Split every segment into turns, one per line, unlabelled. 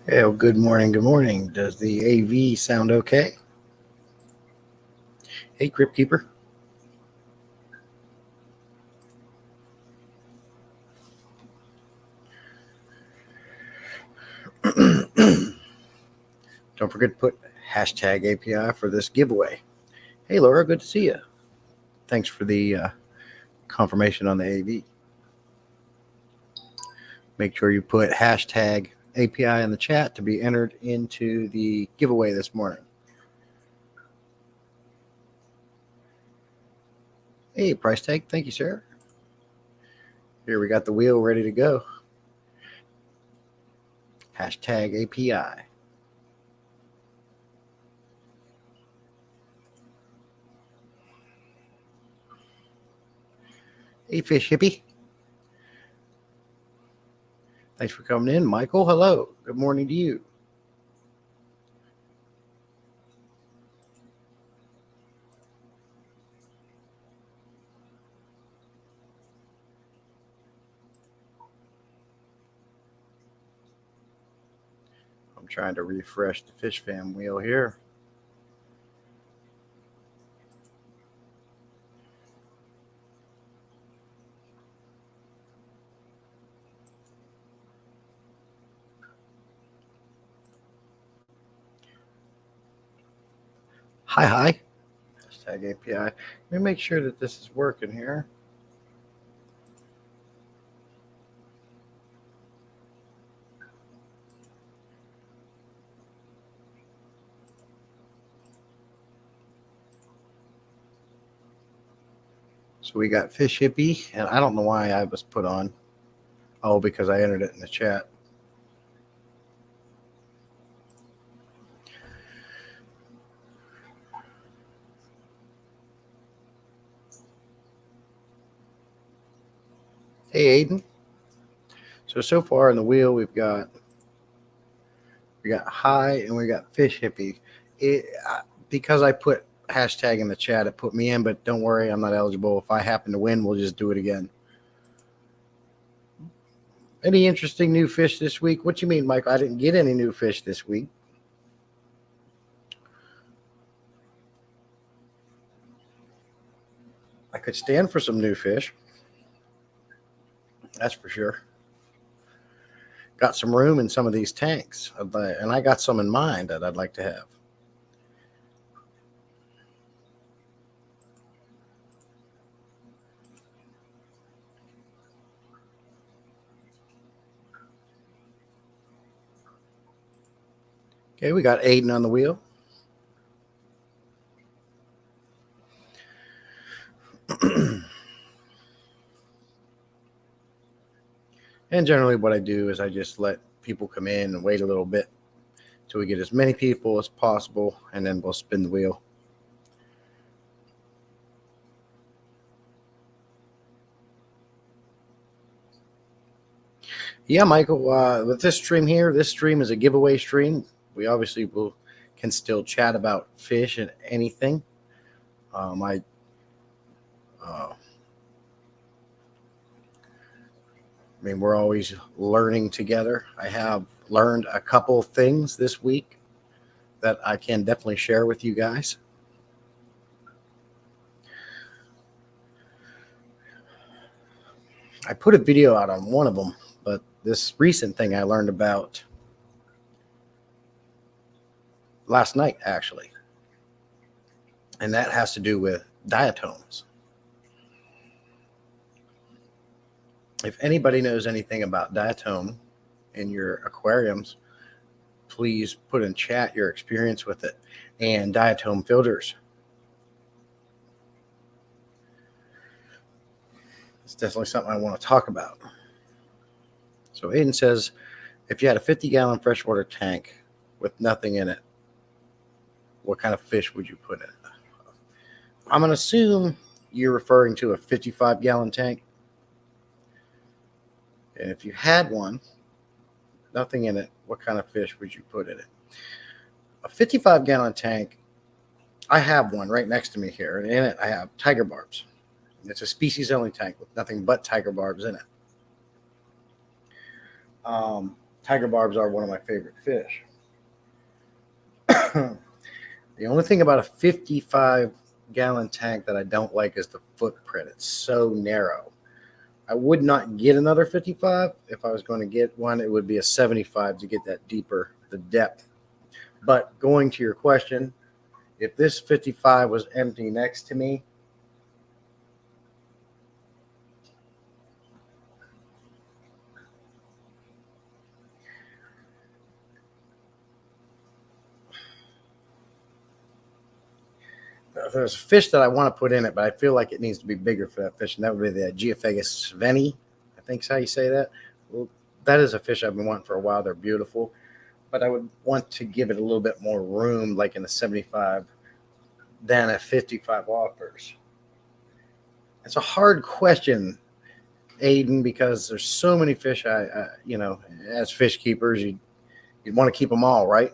Hey, well, good morning. Good morning. Does the AV sound okay? Hey, Crypt Keeper. Don't forget to put hashtag API for this giveaway. Hey, Laura, good to see you. Thanks for the confirmation on the AV. Make sure you put hashtag API in the chat to be entered into the giveaway this morning. Hey, price tag. Thank you, sir. Here we got the wheel ready to go. Hashtag API. Hey, Fish Hippie. Thanks for coming in. Michael, hello. Good morning to you. I'm trying to refresh the Fish Fam wheel here. Hi. Hashtag API. Let me make sure that this is working here. So we got Fish Hippie, and I don't know why I was put on. Oh, because I entered it in the chat. Hey, Aiden. So far in the wheel, we got Hi and we got Fish Hippie. Because I put hashtag in the chat, it put me in, but don't worry, I'm not eligible. If I happen to win, we'll just do it again. Any interesting new fish this week? What you mean, Michael? I didn't get any new fish this week. I could stand for some new fish. That's for sure. Got some room in some of these tanks, and I got some in mind that I'd like to have. Okay, we got Aiden on the wheel. And generally what I do is I just let people come in and wait a little bit till we get as many people as possible, and then we'll spin the wheel. Yeah, Michael, with this stream here, this stream is a giveaway stream. We obviously can still chat about fish and anything. I mean, we're always learning together. I have learned a couple things this week that I can definitely share with you guys. I put a video out on one of them, but this recent thing I learned about last night, actually, and that has to do with diatoms. If anybody knows anything about diatom in your aquariums, please put in chat your experience with it and diatom filters. It's definitely something I want to talk about. So Aiden says, if you had a 50-gallon freshwater tank with nothing in it, what kind of fish would you put in it? I'm going to assume you're referring to a 55-gallon tank. And if you had one, nothing in it, what kind of fish would you put in it? A 55-gallon tank, I have one right next to me here, and in it I have tiger barbs. It's a species-only tank with nothing but tiger barbs in it. Tiger barbs are one of my favorite fish. The only thing about a 55-gallon tank that I don't like is the footprint. It's so narrow. I would not get another 55. If I was going to get one, it would be a 75 to get that deeper, the depth. But going to your question, if this 55 was empty next to me, there's a fish that I want to put in it, but I feel like it needs to be bigger for that fish, and that would be the Geophagus sveni. I think is how you say that. Well, that is a fish I've been wanting for a while. They're beautiful, but I would want to give it a little bit more room, like in a 75, than a 55 offers. It's a hard question, Aiden, because there's so many fish. As fish keepers, you'd want to keep them all, right?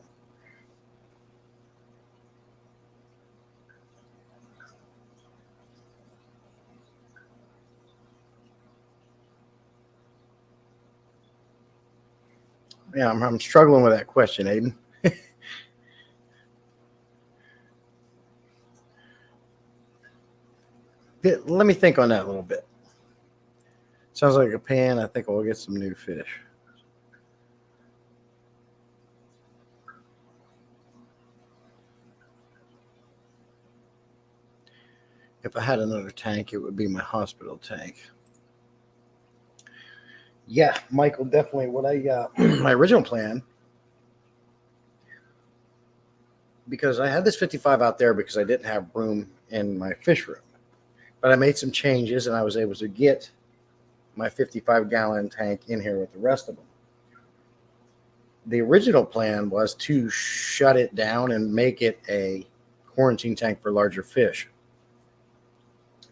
Yeah, I'm struggling with that question, Aiden. Let me think on that a little bit. Sounds like a pan. I think we'll get some new fish. If I had another tank, it would be my hospital tank. Yeah, Michael, definitely. What I my original plan, because I had this 55 out there because I didn't have room in my fish room, but I made some changes and I was able to get my 55-gallon tank in here with the rest of them. The original plan was to shut it down and make it a quarantine tank for larger fish,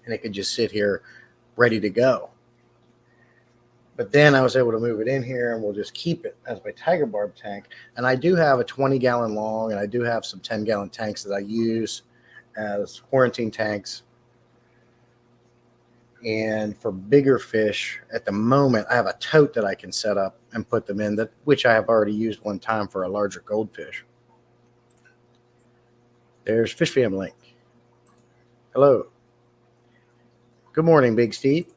and it could just sit here ready to go. But then I was able to move it in here, and we'll just keep it as my tiger barb tank. And I do have a 20-gallon long, and I do have some 10-gallon tanks that I use as quarantine tanks. And for bigger fish, at the moment, I have a tote that I can set up and put them in, which I have already used one time for a larger goldfish. There's Fish Fam Link. Hello. Good morning, Big Steve.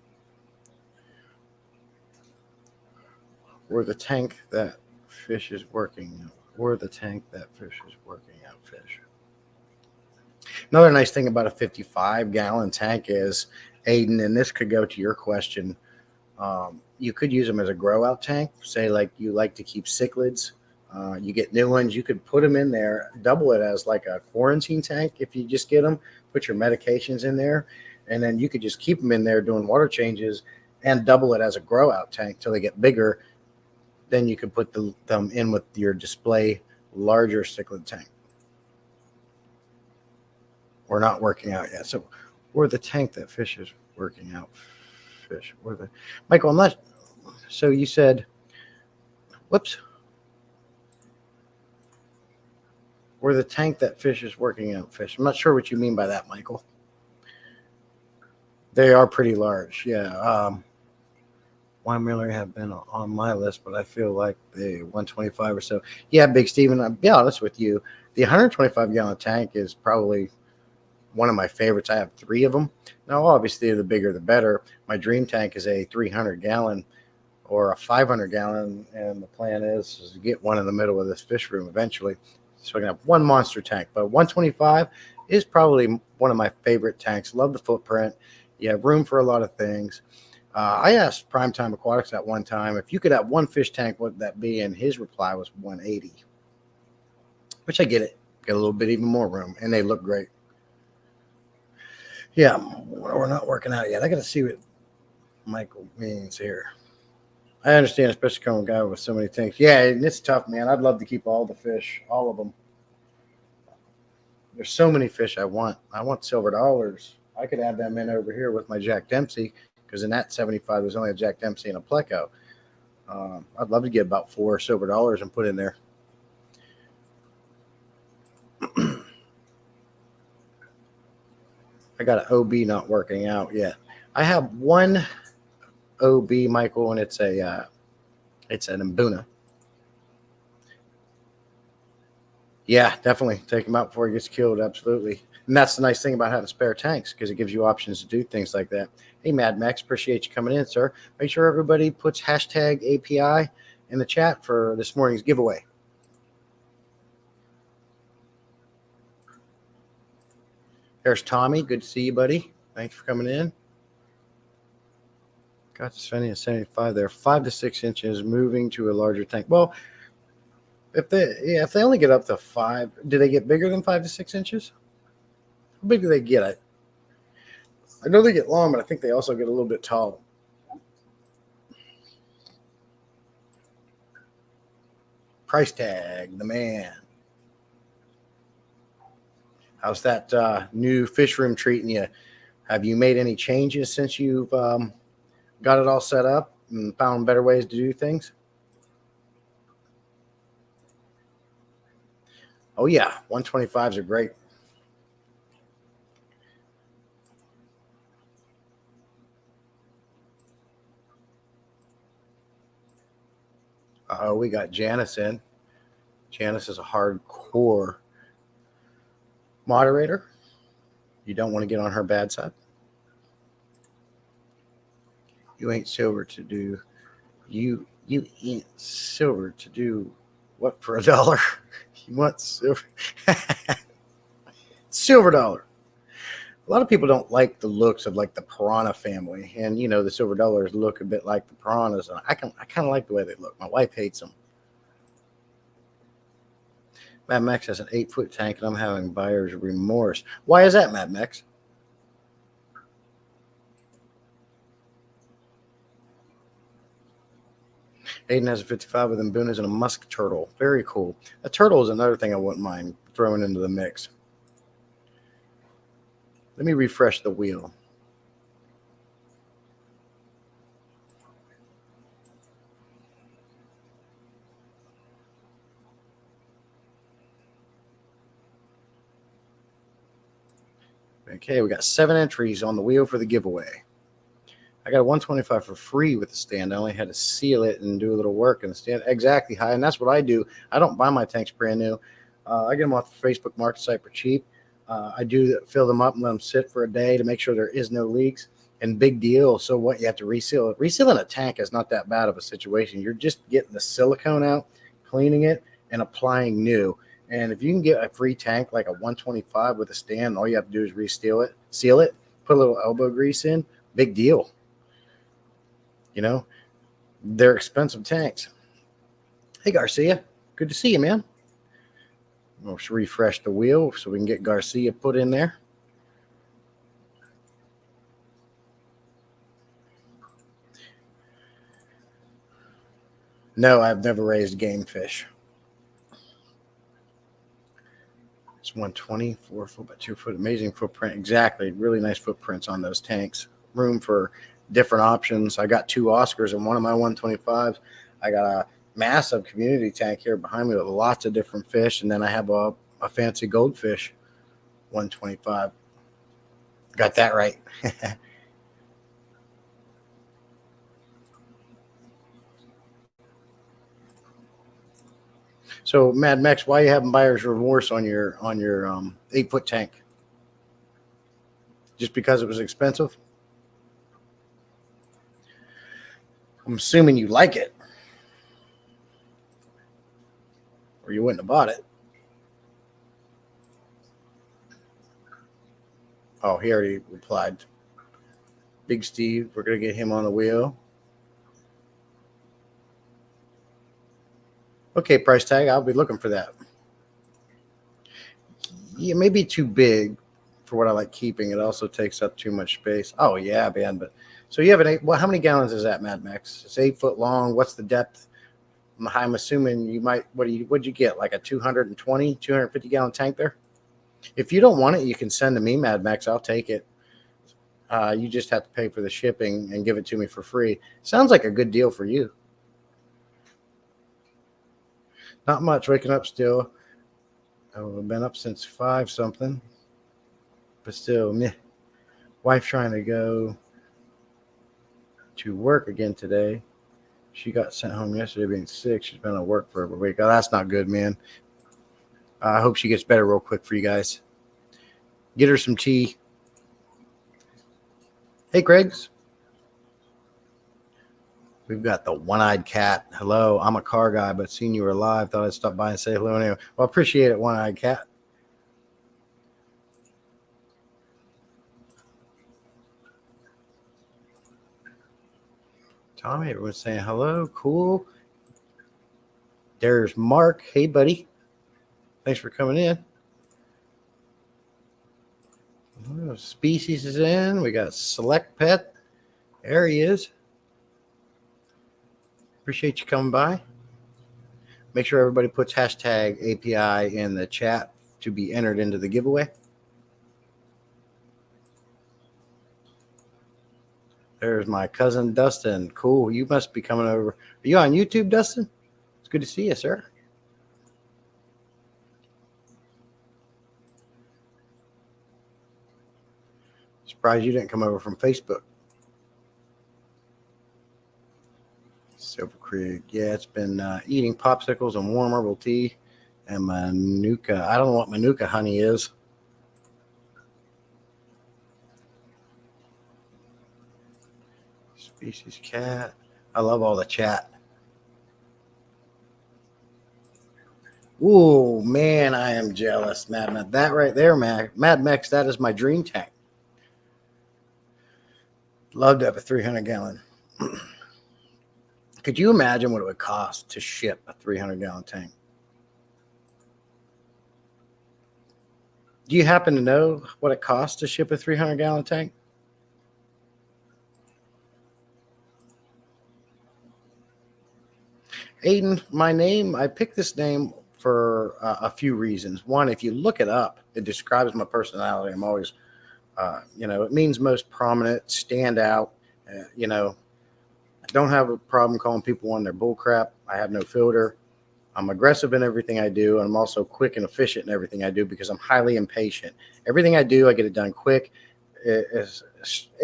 Or the tank that fish is working, or the tank that fish is working out fish. Another nice thing about a 55-gallon tank is, Aiden, and this could go to your question, you could use them as a grow out tank. Say like you like to keep cichlids, you get new ones, you could put them in there, double it as like a quarantine tank. If you just get them, put your medications in there, and then you could just keep them in there doing water changes and double it as a grow out tank till they get bigger. Then you could put them in with your display larger cichlid tank. We're not working out yet. So we're the tank that fish is working out fish. Michael, I'm not. So you said, whoops. We're the tank that fish is working out fish. I'm not sure what you mean by that, Michael. They are pretty large. Yeah. Wine Miller have been on my list, but I feel like the 125 or so. Yeah, Big Steven, I'll be honest with you. The 125-gallon tank is probably one of my favorites. I have 3 of them. Now, obviously, the bigger the better. My dream tank is a 300-gallon or a 500-gallon, and the plan is to get one in the middle of this fish room eventually, so I can have one monster tank. But 125 is probably one of my favorite tanks. Love the footprint. You have room for a lot of things. I asked Primetime Aquatics at one time, if you could have one fish tank, what would that be? And his reply was 180, which I get it. Get a little bit even more room, and they look great. Yeah, we're not working out yet. I got to see what Michael means here. I understand, especially coming a guy with so many tanks. Yeah, and it's tough, man. I'd love to keep all the fish, all of them. There's so many fish I want. I want silver dollars. I could add them in over here with my Jack Dempsey, because in that 75, there's only a Jack Dempsey and a Pleco. I'd love to get about 4 silver dollars and put in there. I got an OB not working out yet. I have one OB, Michael, and it's an Mbuna. Yeah, definitely take him out before he gets killed. Absolutely. And that's the nice thing about having spare tanks because it gives you options to do things like that. Hey, Mad Max, appreciate you coming in, sir. Make sure everybody puts hashtag API in the chat for this morning's giveaway. There's Tommy. Good to see you, buddy. Thanks for coming in. Got to spending at 75 there. 5 to 6 inches, moving to a larger tank. Well, if they only get up to 5, do they get bigger than 5 to 6 inches? How big do they get? I know they get long, but I think they also get a little bit tall. Price tag, the man. How's that new fish room treating you? Have you made any changes since you've got it all set up and found better ways to do things? Oh, yeah. 125s are great. We got Janice in. Janice is a hardcore moderator. You don't want to get on her bad side. You ain't silver to do. You ain't silver to do what for $1? You want silver? Silver dollar. A lot of people don't like the looks of like the piranha family, and you know the silver dollars look a bit like the piranhas. And I kind of like the way they look. My wife hates them. Mad Max has an 8-foot tank, and I'm having buyer's remorse. Why is that, Mad Max? Aiden has a 55 with Mbunas and a musk turtle. Very cool. A turtle is another thing I wouldn't mind throwing into the mix. Let me refresh the wheel. Okay, we got 7 entries on the wheel for the giveaway. I got a 125 for free with the stand. I only had to seal it and do a little work in the stand. Exactly, High, and that's what I do. I don't buy my tanks brand new. I get them off the Facebook market site for cheap. I do fill them up and let them sit for a day to make sure there is no leaks. And big deal. So what, you have to reseal it. Resealing a tank is not that bad of a situation. You're just getting the silicone out, cleaning it, and applying new. And if you can get a free tank like a 125 with a stand, all you have to do is reseal it, seal it, put a little elbow grease in. Big deal. You know, they're expensive tanks. Hey, Garcia. Good to see you, man. We'll refresh the wheel so we can get Garcia put in there. No, I've never raised game fish. It's 120, 4 foot by 2 foot. Amazing footprint. Exactly. Really nice footprints on those tanks. Room for different options. I got 2 Oscars in one of my 125s. I got a massive community tank here behind me with lots of different fish. And then I have a fancy goldfish 125. Got that right. So, Mad Max, why are you having buyer's remorse on your 8-foot tank? Just because it was expensive? I'm assuming you like it, or you wouldn't have bought it. Oh, he already replied. Big Steve, we're going to get him on the wheel. Okay, price tag, I'll be looking for that. Yeah, maybe too big for what I like keeping. It also takes up too much space. Oh, yeah, man. But so you have an 8. Well, how many gallons is that, Mad Max? It's 8 foot long. What's the depth? I'm assuming you might, what'd you get? Like a 220, 250 gallon tank there? If you don't want it, you can send to me, Mad Max. I'll take it. You just have to pay for the shipping and give it to me for free. Sounds like a good deal for you. Not much. Waking up still. I've been up since 5 something. But still, meh. Wife trying to go to work again today. She got sent home yesterday being sick. She's been at work for a week. Oh, that's not good, man. I hope she gets better real quick for you guys. Get her some tea. Hey, Craigs. We've got the one-eyed cat. Hello, I'm a car guy, but seeing you were live, thought I'd stop by and say hello anyway. Well, appreciate it, one-eyed cat. Tommy, everyone's saying hello. Cool. There's Mark. Hey, buddy. Thanks for coming in. Species is in. We got Select Pet. There he is. Appreciate you coming by. Make sure everybody puts hashtag API in the chat to be entered into the giveaway. There's my cousin Dustin. Cool. You must be coming over. Are you on YouTube, Dustin? It's good to see you, sir. Surprised you didn't come over from Facebook. Silver Creek. Yeah, it's been eating popsicles and warm herbal tea and Manuka. I don't know what Manuka honey is. Species cat. I love all the chat. Ooh, man, I am jealous, Mad Max. That right there, Mad Max, that is my dream tank. Love to have a 300-gallon. Could you imagine what it would cost to ship a 300-gallon tank? Do you happen to know what it costs to ship a 300-gallon tank? Aiden, my name, I picked this name for a few reasons. One, if you look it up, it describes my personality. I'm always, it means most prominent, stand out. I don't have a problem calling people on their bullcrap. I have no filter. I'm aggressive in everything I do. And I'm also quick and efficient in everything I do because I'm highly impatient. Everything I do, I get it done quick. It's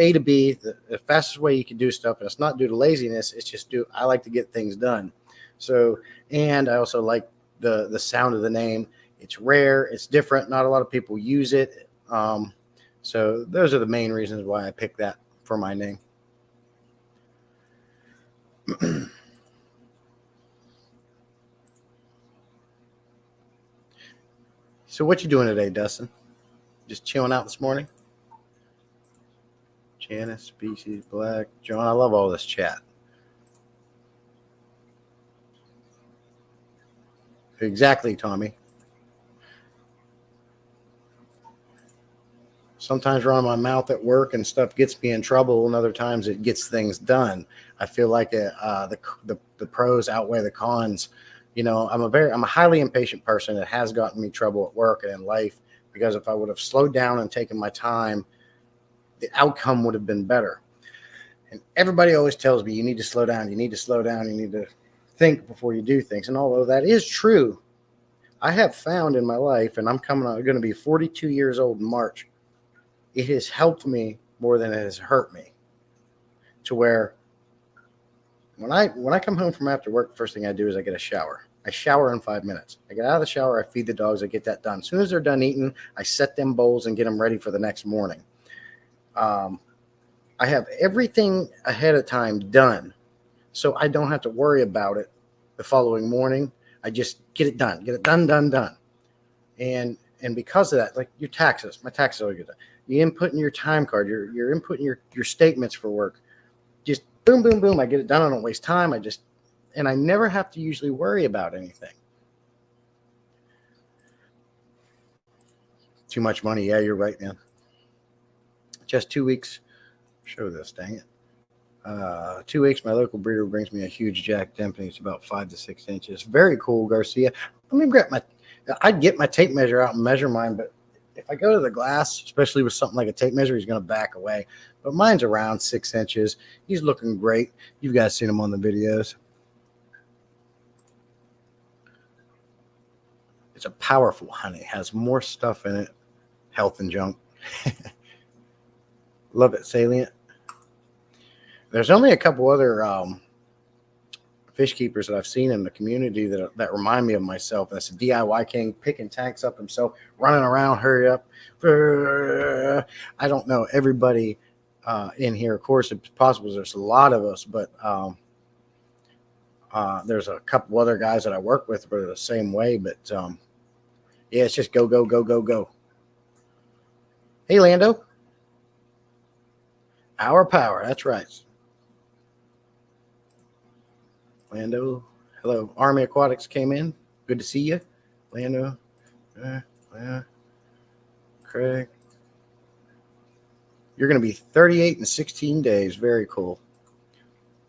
A to B, the fastest way you can do stuff. And it's not due to laziness. It's just I like to get things done. So, and I also like the sound of the name. It's rare. It's different. Not a lot of people use it. So those are the main reasons why I picked that for my name. So what you doing today, Dustin? Just chilling out this morning? Janice, Species, Black, John. I love all this chat. Exactly, Tommy. Sometimes running my mouth at work and stuff gets me in trouble, and other times it gets things done. I feel like the pros outweigh the cons. I'm a highly impatient person. It has gotten me trouble at work and in life because if I would have slowed down and taken my time, the outcome would have been better. And everybody always tells me you need to slow down. You need to slow down. You need to think before you do things. And although that is true, I have found in my life, and I'm going to be 42 years old in March, it has helped me more than it has hurt me. To where when I come home from after work, the first thing I do is I get a shower. I shower in 5 minutes. I get out of the shower, I feed the dogs, I get that done. As soon as they're done eating, I set them bowls and get them ready for the next morning. I have everything ahead of time done, so I don't have to worry about it the following morning. I just get it done. And because of that, like your taxes, my taxes always get done. You input in your time card, you're inputting your statements for work. Just boom, boom, boom. I get it done. I don't waste time. And I never have to usually worry about anything. Too much money. Yeah, you're right, man. Just 2 weeks. Show this, dang it. 2 weeks, my local breeder brings me a huge Jack Dempsey. It's about 5 to 6 inches. Very cool, Garcia. Let me grab I'd get my tape measure out and measure mine, but if I go to the glass, especially with something like a tape measure, he's going to back away. But mine's around 6 inches. He's looking great. You guys seen him on the videos. It's a powerful honey. It has more stuff in it, health and junk. Love it, Salient. There's only a couple other fish keepers that I've seen in the community that remind me of myself. And it's a DIY king picking tanks up himself, running around, hurry up. I don't know everybody in here. Of course, it's possible there's a lot of us, but there's a couple other guys that I work with who are the same way. But yeah, it's just go, go, go, go, go. Hey, Lando. Our power. That's right. Lando. Hello. Army Aquatics came in. Good to see you. Lando. Craig. You're going to be 38 in 16 days. Very cool.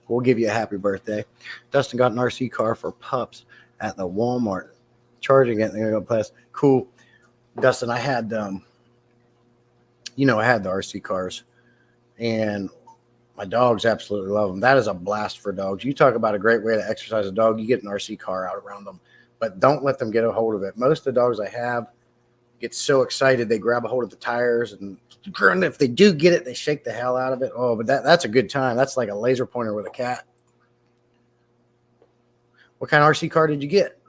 We'll give you a happy birthday. Dustin got an RC car for pups at the Walmart. Charging it. They're going to go past. Cool. Dustin, I had, I had the RC cars. And my dogs absolutely love them. That is a blast for dogs. You talk about a great way to exercise a dog. You get an RC car out around them. But don't let them get a hold of it. Most of the dogs I have get so excited they grab a hold of the tires. And if they do get it, they shake the hell out of it. Oh, but that's a good time. That's like a laser pointer with a cat. What kind of RC car did you get?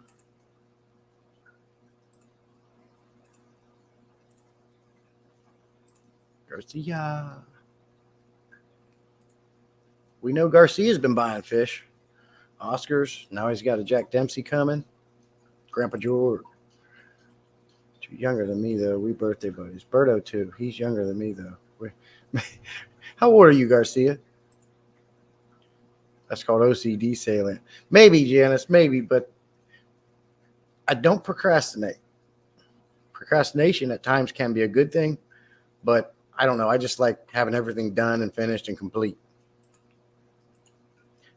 Garcia. We know Garcia's been buying fish. Oscars. Now he's got a Jack Dempsey coming. Grandpa George. Too younger than me, though. We birthday buddies. Berto, too. He's younger than me, though. How old are you, Garcia? That's called OCD salient. Maybe, Janice, maybe, but I don't procrastinate. Procrastination at times can be a good thing, but I don't know. I just like having everything done and finished and complete.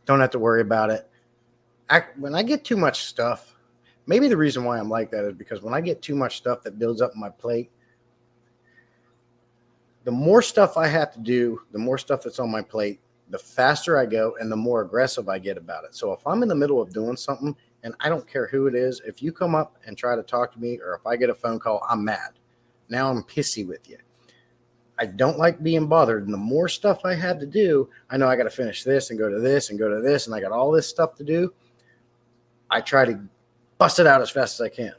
Don't have to worry about it. When I get too much stuff, maybe the reason why I'm like that is because when I get too much stuff that builds up on my plate, the more stuff I have to do, the more stuff that's on my plate, the faster I go and the more aggressive I get about it. So if I'm in the middle of doing something, and I don't care who it is, if you come up and try to talk to me or if I get a phone call, I'm mad. Now I'm pissy with you. I don't like being bothered. And the more stuff I had to do, I know I got to finish this and go to this and go to this, and I got all this stuff to do. I try to bust it out as fast as I can.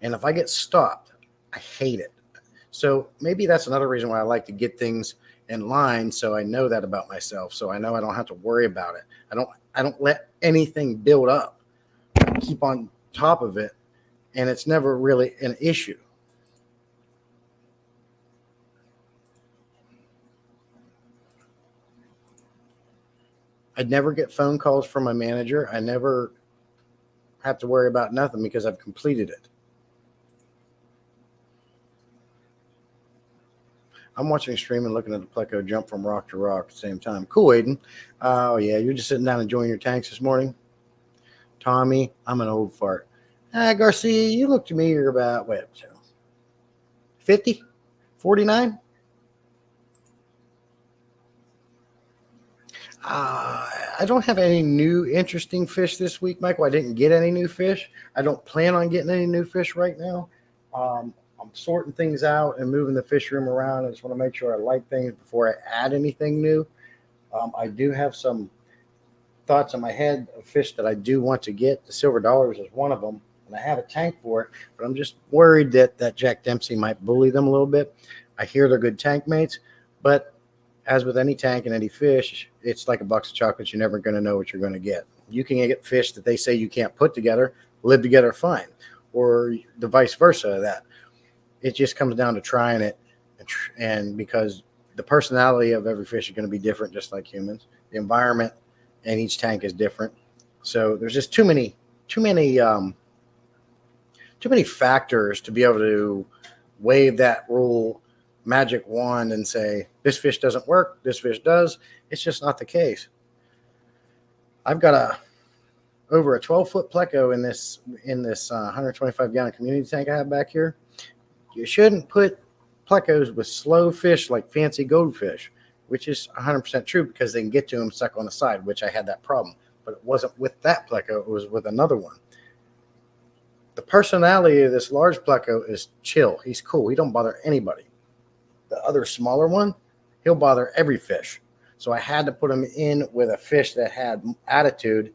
And if I get stopped, I hate it. So maybe that's another reason why I like to get things in line, so I know that about myself. So I know I don't have to worry about it. I don't let anything build up. I keep on top of it, and it's never really an issue. I'd never get phone calls from my manager. I never have to worry about nothing because I've completed it. I'm watching a stream and looking at the pleco jump from rock to rock at the same time. Cool, Aiden. Oh, yeah, you're just sitting down enjoying your tanks this morning? Tommy, I'm an old fart. Garcia, you look to me, you're about, 50? 49? I don't have any new interesting fish this week, Michael. I didn't get any new fish. I don't plan on getting any new fish right now. I'm sorting things out and moving the fish room around. I just want to make sure I like things before I add anything new. I do have some thoughts in my head of fish that I do want to get. The silver dollars is one of them, and I have a tank for it, but I'm just worried that Jack Dempsey might bully them a little bit. I hear they're good tank mates, but as with any tank and any fish, it's like a box of chocolates. You're never going to know what you're going to get. You can get fish that they say you can't put together, live together fine, or the vice versa of that. It just comes down to trying it, and because the personality of every fish is going to be different, just like humans. The environment and each tank is different. So there's just too many factors to be able to wave that rule magic wand and say this fish doesn't work, this fish does. It's just not the case. I've got over a 12-foot pleco in this 125 gallon community tank I have back here. You shouldn't put plecos with slow fish like fancy goldfish, which is 100% true because they can get to them stuck on the side, which I had that problem. But it wasn't with that pleco, it was with another one. The personality of this large pleco is chill. He's cool. He don't bother anybody. The other smaller one, he'll bother every fish. So I had to put them in with a fish that had attitude,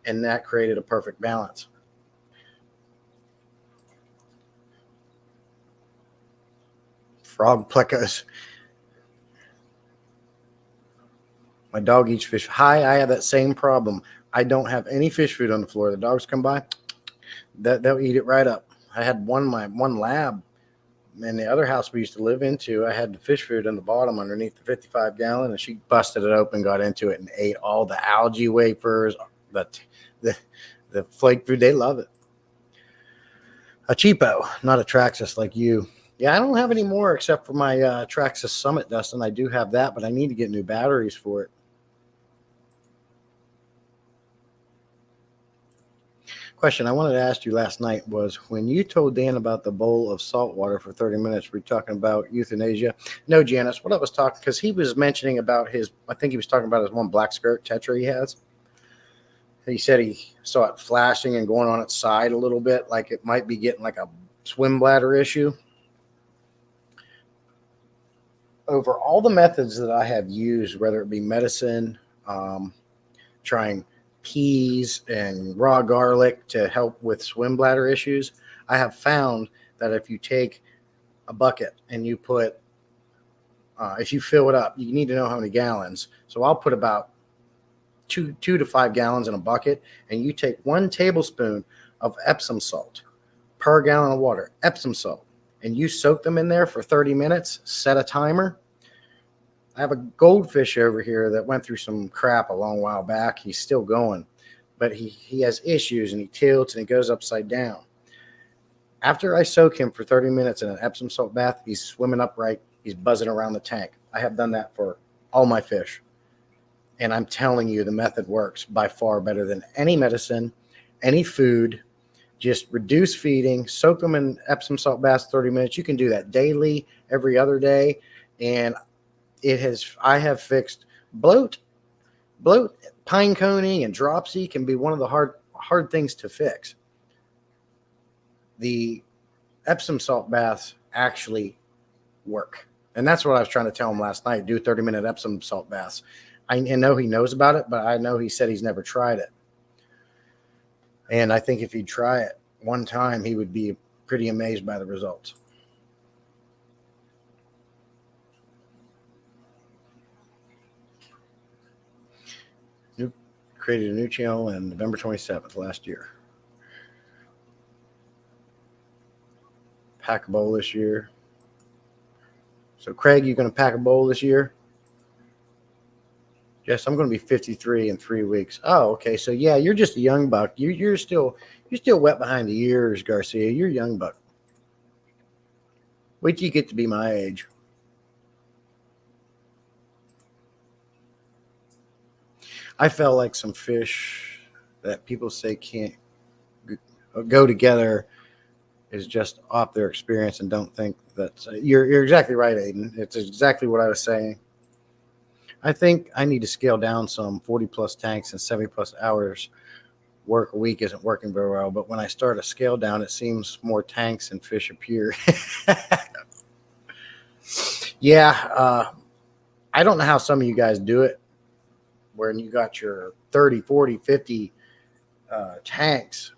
and that created a perfect balance. Frog plecos. My dog eats fish. Hi, I have that same problem. I don't have any fish food on the floor. The dogs come by, they'll eat it right up. I had one lab in the other house we used to live into. I had the fish food in the bottom underneath the 55-gallon, and she busted it open, got into it, and ate all the algae wafers, the flake food. They love it. A cheapo, not a Traxxas like you. Yeah, I don't have any more except for my Traxxas Summit, Dustin. I do have that, but I need to get new batteries for it. Question I wanted to ask you last night was, when you told Dan about the bowl of salt water for 30 minutes, were you talking about euthanasia? No, Janice. What I was talking, because he was mentioning about I think he was talking about his one black skirt Tetra he has. He said he saw it flashing and going on its side a little bit, like it might be getting like a swim bladder issue. Over all the methods that I have used, whether it be medicine, trying peas and raw garlic to help with swim bladder issues, I have found that if you take a bucket and you put, if you fill it up, you need to know how many gallons. So I'll put about 2 to 5 gallons in a bucket, and you take 1 tablespoon of Epsom salt per gallon of water, Epsom salt, and you soak them in there for 30 minutes, set a timer. I have a goldfish over here that went through some crap a long while back. He's still going, but he has issues, and he tilts and he goes upside down. After I soak him for 30 minutes in an Epsom salt bath, he's swimming upright. He's buzzing around the tank. I have done that for all my fish. And I'm telling you, the method works by far better than any medicine, any food. Just reduce feeding, soak them in Epsom salt baths 30 minutes. You can do that daily, every other day. And I have fixed bloat, pine coning, and dropsy can be one of the hard things to fix. The Epsom salt baths actually work. And that's what I was trying to tell him last night. Do 30-minute Epsom salt baths. I know he knows about it, but I know he said he's never tried it. And I think if he'd try it one time, he would be pretty amazed by the results. Created a new channel on November 27th last year. Pack a bowl this year. So, Craig, you going to pack a bowl this year? Yes, I'm going to be 53 in 3 weeks. Oh, okay. So, yeah, you're just a young buck. You're still wet behind the ears, Garcia. You're a young buck. Wait till you get to be my age. I felt like some fish that people say can't go together is just off their experience, and don't think that you're exactly right, Aiden. It's exactly what I was saying. I think I need to scale down some. 40 plus tanks and 70 plus hours work a week isn't working very well. But when I start a scale down, it seems more tanks and fish appear. Yeah. I don't know how some of you guys do it, when you got your 30, 40, 50 tanks.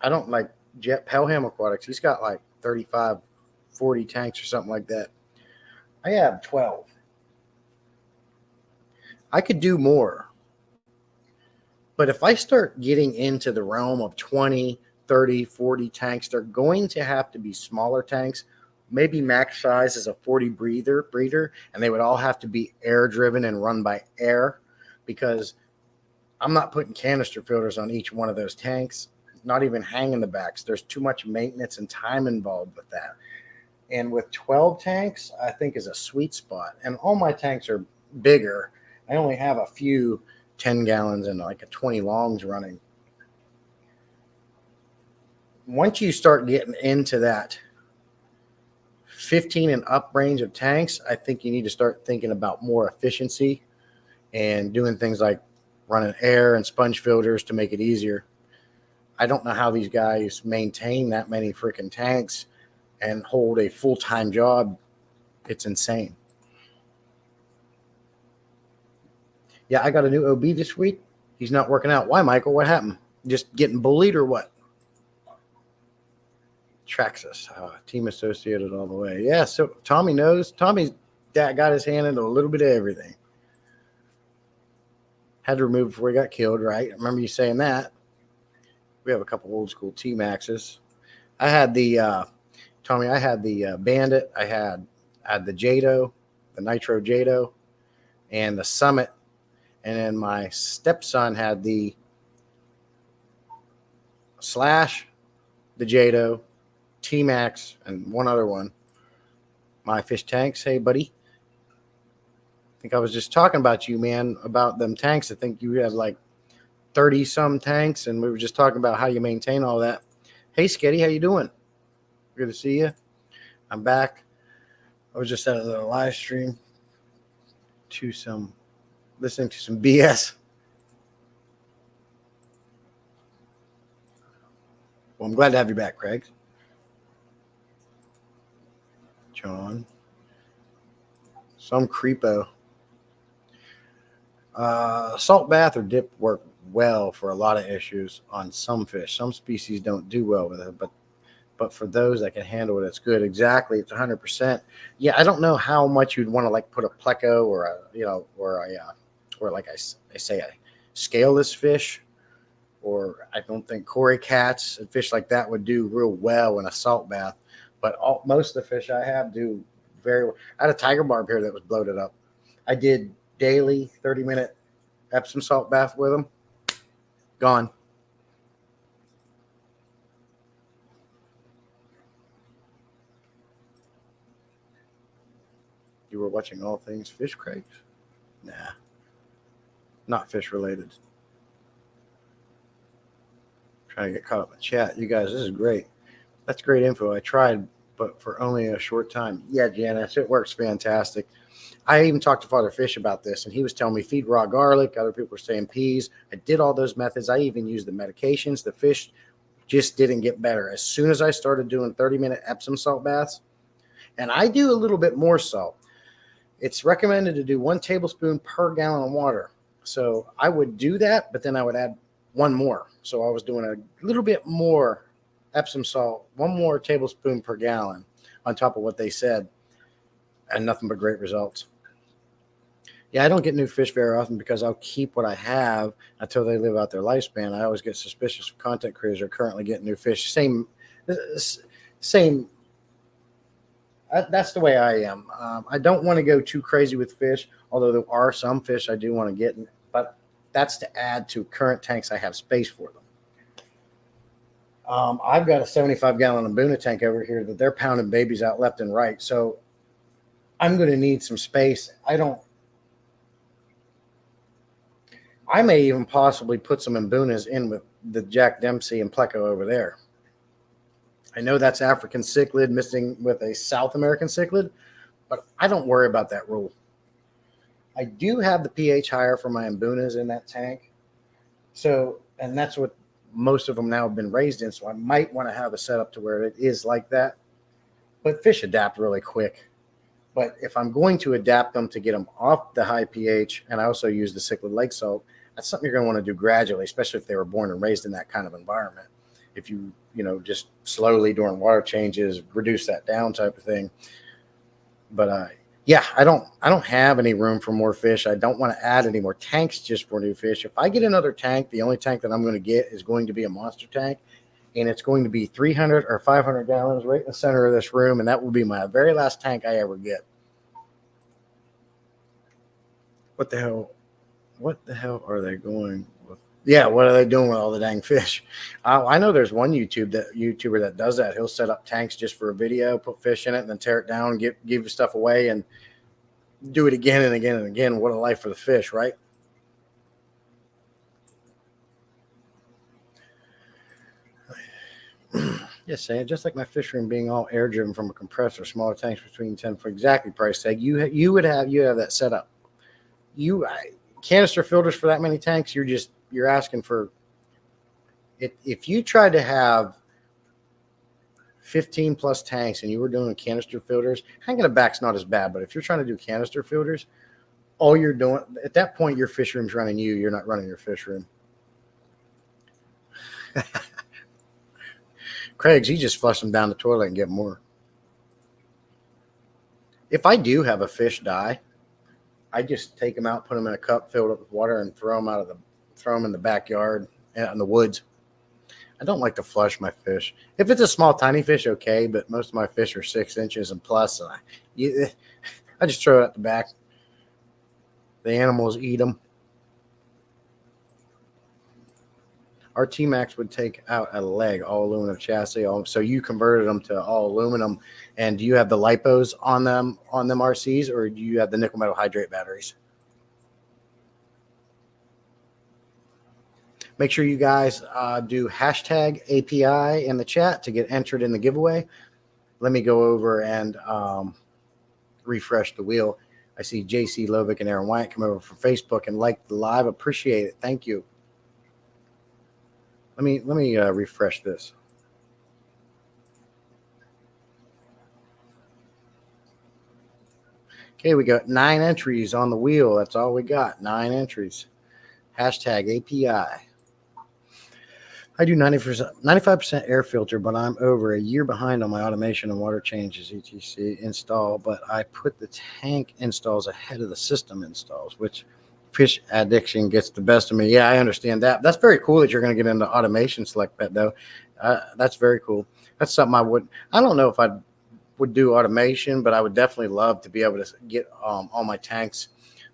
I don't like Jet Pelham Aquatics. He's got like 35, 40 tanks or something like that. I have 12. I could do more. But if I start getting into the realm of 20, 30, 40 tanks, they're going to have to be smaller tanks. Maybe max size is a 40 breeder, and they would all have to be air driven and run by air, because I'm not putting canister filters on each one of those tanks, not even hanging the backs. There's too much maintenance and time involved with that. And with 12 tanks, I think is a sweet spot. And all my tanks are bigger. I only have a few 10 gallons and like a 20 longs running. Once you start getting into that 15 and up range of tanks, I think you need to start thinking about more efficiency and doing things like running air and sponge filters to make it easier. I don't know how these guys maintain that many freaking tanks and hold a full-time job. It's insane. Yeah, I got a new OB this week. He's not working out. Why, Michael? What happened? Just getting bullied or what? Traxxas, team associated all the way. Yeah, so Tommy knows. Tommy's dad got his hand into a little bit of everything. Had to remove before he got killed, right? I remember you saying that. We have a couple old school T-Maxes. I had the Tommy. I had the Bandit. I had the Jado, the Nitro Jado, and the Summit. And then my stepson had the Slash, the Jado, T-Max, and one other one. My fish tanks. Hey, buddy. I think I was just talking about you, man, about them tanks. I think you have like 30-some tanks, and we were just talking about how you maintain all that. Hey, Sketty, how you doing? Good to see you. I'm back. I was just at a little live stream listening to some BS. Well, I'm glad to have you back, Craig. John. Some creepo. Salt bath or dip work well for a lot of issues on some fish. Some species don't do well with it, but for those that can handle it, it's good. Exactly, it's 100%. Yeah, I don't know how much you'd want to like put a pleco or I say a scaleless fish, or I don't think Cory cats and fish like that would do real well in a salt bath. But most of the fish I have do very well. I had a tiger barb here that was bloated up. I did daily 30-minute Epsom salt bath with them. Gone. You were watching all things fish, Craig? Nah. Not fish related. Trying to get caught up in chat. You guys, this is great. That's great info. I tried, but for only a short time. Yeah, Janice, it works fantastic. I even talked to Father Fish about this, and he was telling me feed raw garlic. Other people were saying peas. I did all those methods. I even used the medications. The fish just didn't get better. As soon as I started doing 30-minute Epsom salt baths, and I do a little bit more salt. It's recommended to do 1 tablespoon per gallon of water. So I would do that, but then I would add one more. So I was doing a little bit more Epsom salt, 1 more tablespoon per gallon on top of what they said, and nothing but great results. Yeah, I don't get new fish very often because I'll keep what I have until they live out their lifespan. I always get suspicious of content creators who are currently getting new fish. Same. That's the way I am. I don't want to go too crazy with fish, although there are some fish I do want to get, but that's to add to current tanks I have space for them. I've got a 75-gallon Mbuna tank over here that they're pounding babies out left and right, so I'm going to need some space. I may even possibly put some Mbunas in with the Jack Dempsey and Pleco over there. I know that's African cichlid mixing with a South American cichlid, but I don't worry about that rule. I do have the pH higher for my Mbunas in that tank. So, and that's what most of them now have been raised in. So I might want to have a setup to where it is like that. But fish adapt really quick. But if I'm going to adapt them to get them off the high pH, and I also use the cichlid lake salt, that's something you're going to want to do gradually, especially if they were born and raised in that kind of environment. If you just slowly during water changes, reduce that down type of thing. But yeah, I don't have any room for more fish. I don't want to add any more tanks just for new fish. If I get another tank, the only tank that I'm going to get is going to be a monster tank, and it's going to be 300 or 500 gallons right in the center of this room, and that will be my very last tank I ever get. What the hell are they going with? Yeah, what are they doing with all the dang fish? I know there's one YouTuber that does that. He'll set up tanks just for a video, put fish in it, and then tear it down, give your stuff away, and do it again and again and again. What a life for the fish, right? Yes, Sam. Just like my fish room being all air driven from a compressor, smaller tanks between 10 for exactly price tag. You have that set up. Canister filters for that many tanks. You're asking for it. If you tried to have 15 plus tanks and you were doing canister filters, hanging a back's not as bad, but if you're trying to do canister filters, All you're doing at that point, your fish room's running you. You're not running your fish room. Craig's, you just flush them down the toilet and get more. If I do have a fish die, I just take them out, put them in a cup filled up with water, and throw them in the backyard in the woods. I don't like to flush my fish. If it's a small, tiny fish, okay, but most of my fish are 6 inches and plus, and I just throw it at the back. The animals eat them. Our T-Max would take out a leg, all aluminum chassis. So you converted them to all aluminum. And do you have the lipos on them RCs, or do you have the nickel metal hydrate batteries? Make sure you guys do hashtag API in the chat to get entered in the giveaway. Let me go over and refresh the wheel. I see JC Lovick and Aaron Wyatt come over from Facebook and like the live. Appreciate it. Thank you. Let me refresh this. Okay, we got 9 entries on the wheel. That's all we got. 9 entries. Hashtag API. I do 95% air filter, but I'm over a year behind on my automation and water changes, etc. install. But I put the tank installs ahead of the system installs, which fish addiction gets the best of me. Yeah, I understand that. That's very cool that you're going to get into automation, Select Pet, though. That's very cool. That's something I don't know if I would do automation, but I would definitely love to be able to get all my tanks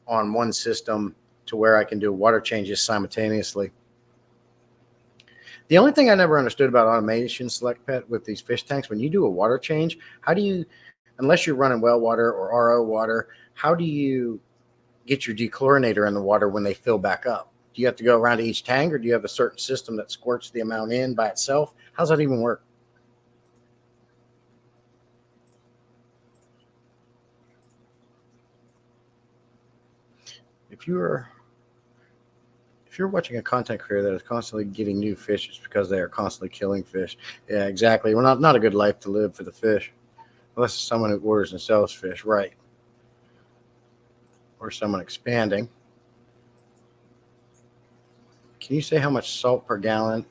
on one system to where I can do water changes simultaneously. The only thing I never understood about automation, Select Pet, with these fish tanks, when you do a water change, how do you, unless you're running well water or RO water, how do you get your dechlorinator in the water when they fill back up? Do you have to go around to each tank, or do you have a certain system that squirts the amount in by itself? How's that even work? If you're watching a content creator that is constantly getting new fish, it's because they are constantly killing fish. Yeah, exactly. Well, not a good life to live for the fish, unless it's someone who orders and sells fish, right? Or someone expanding. Can you say how much salt per gallon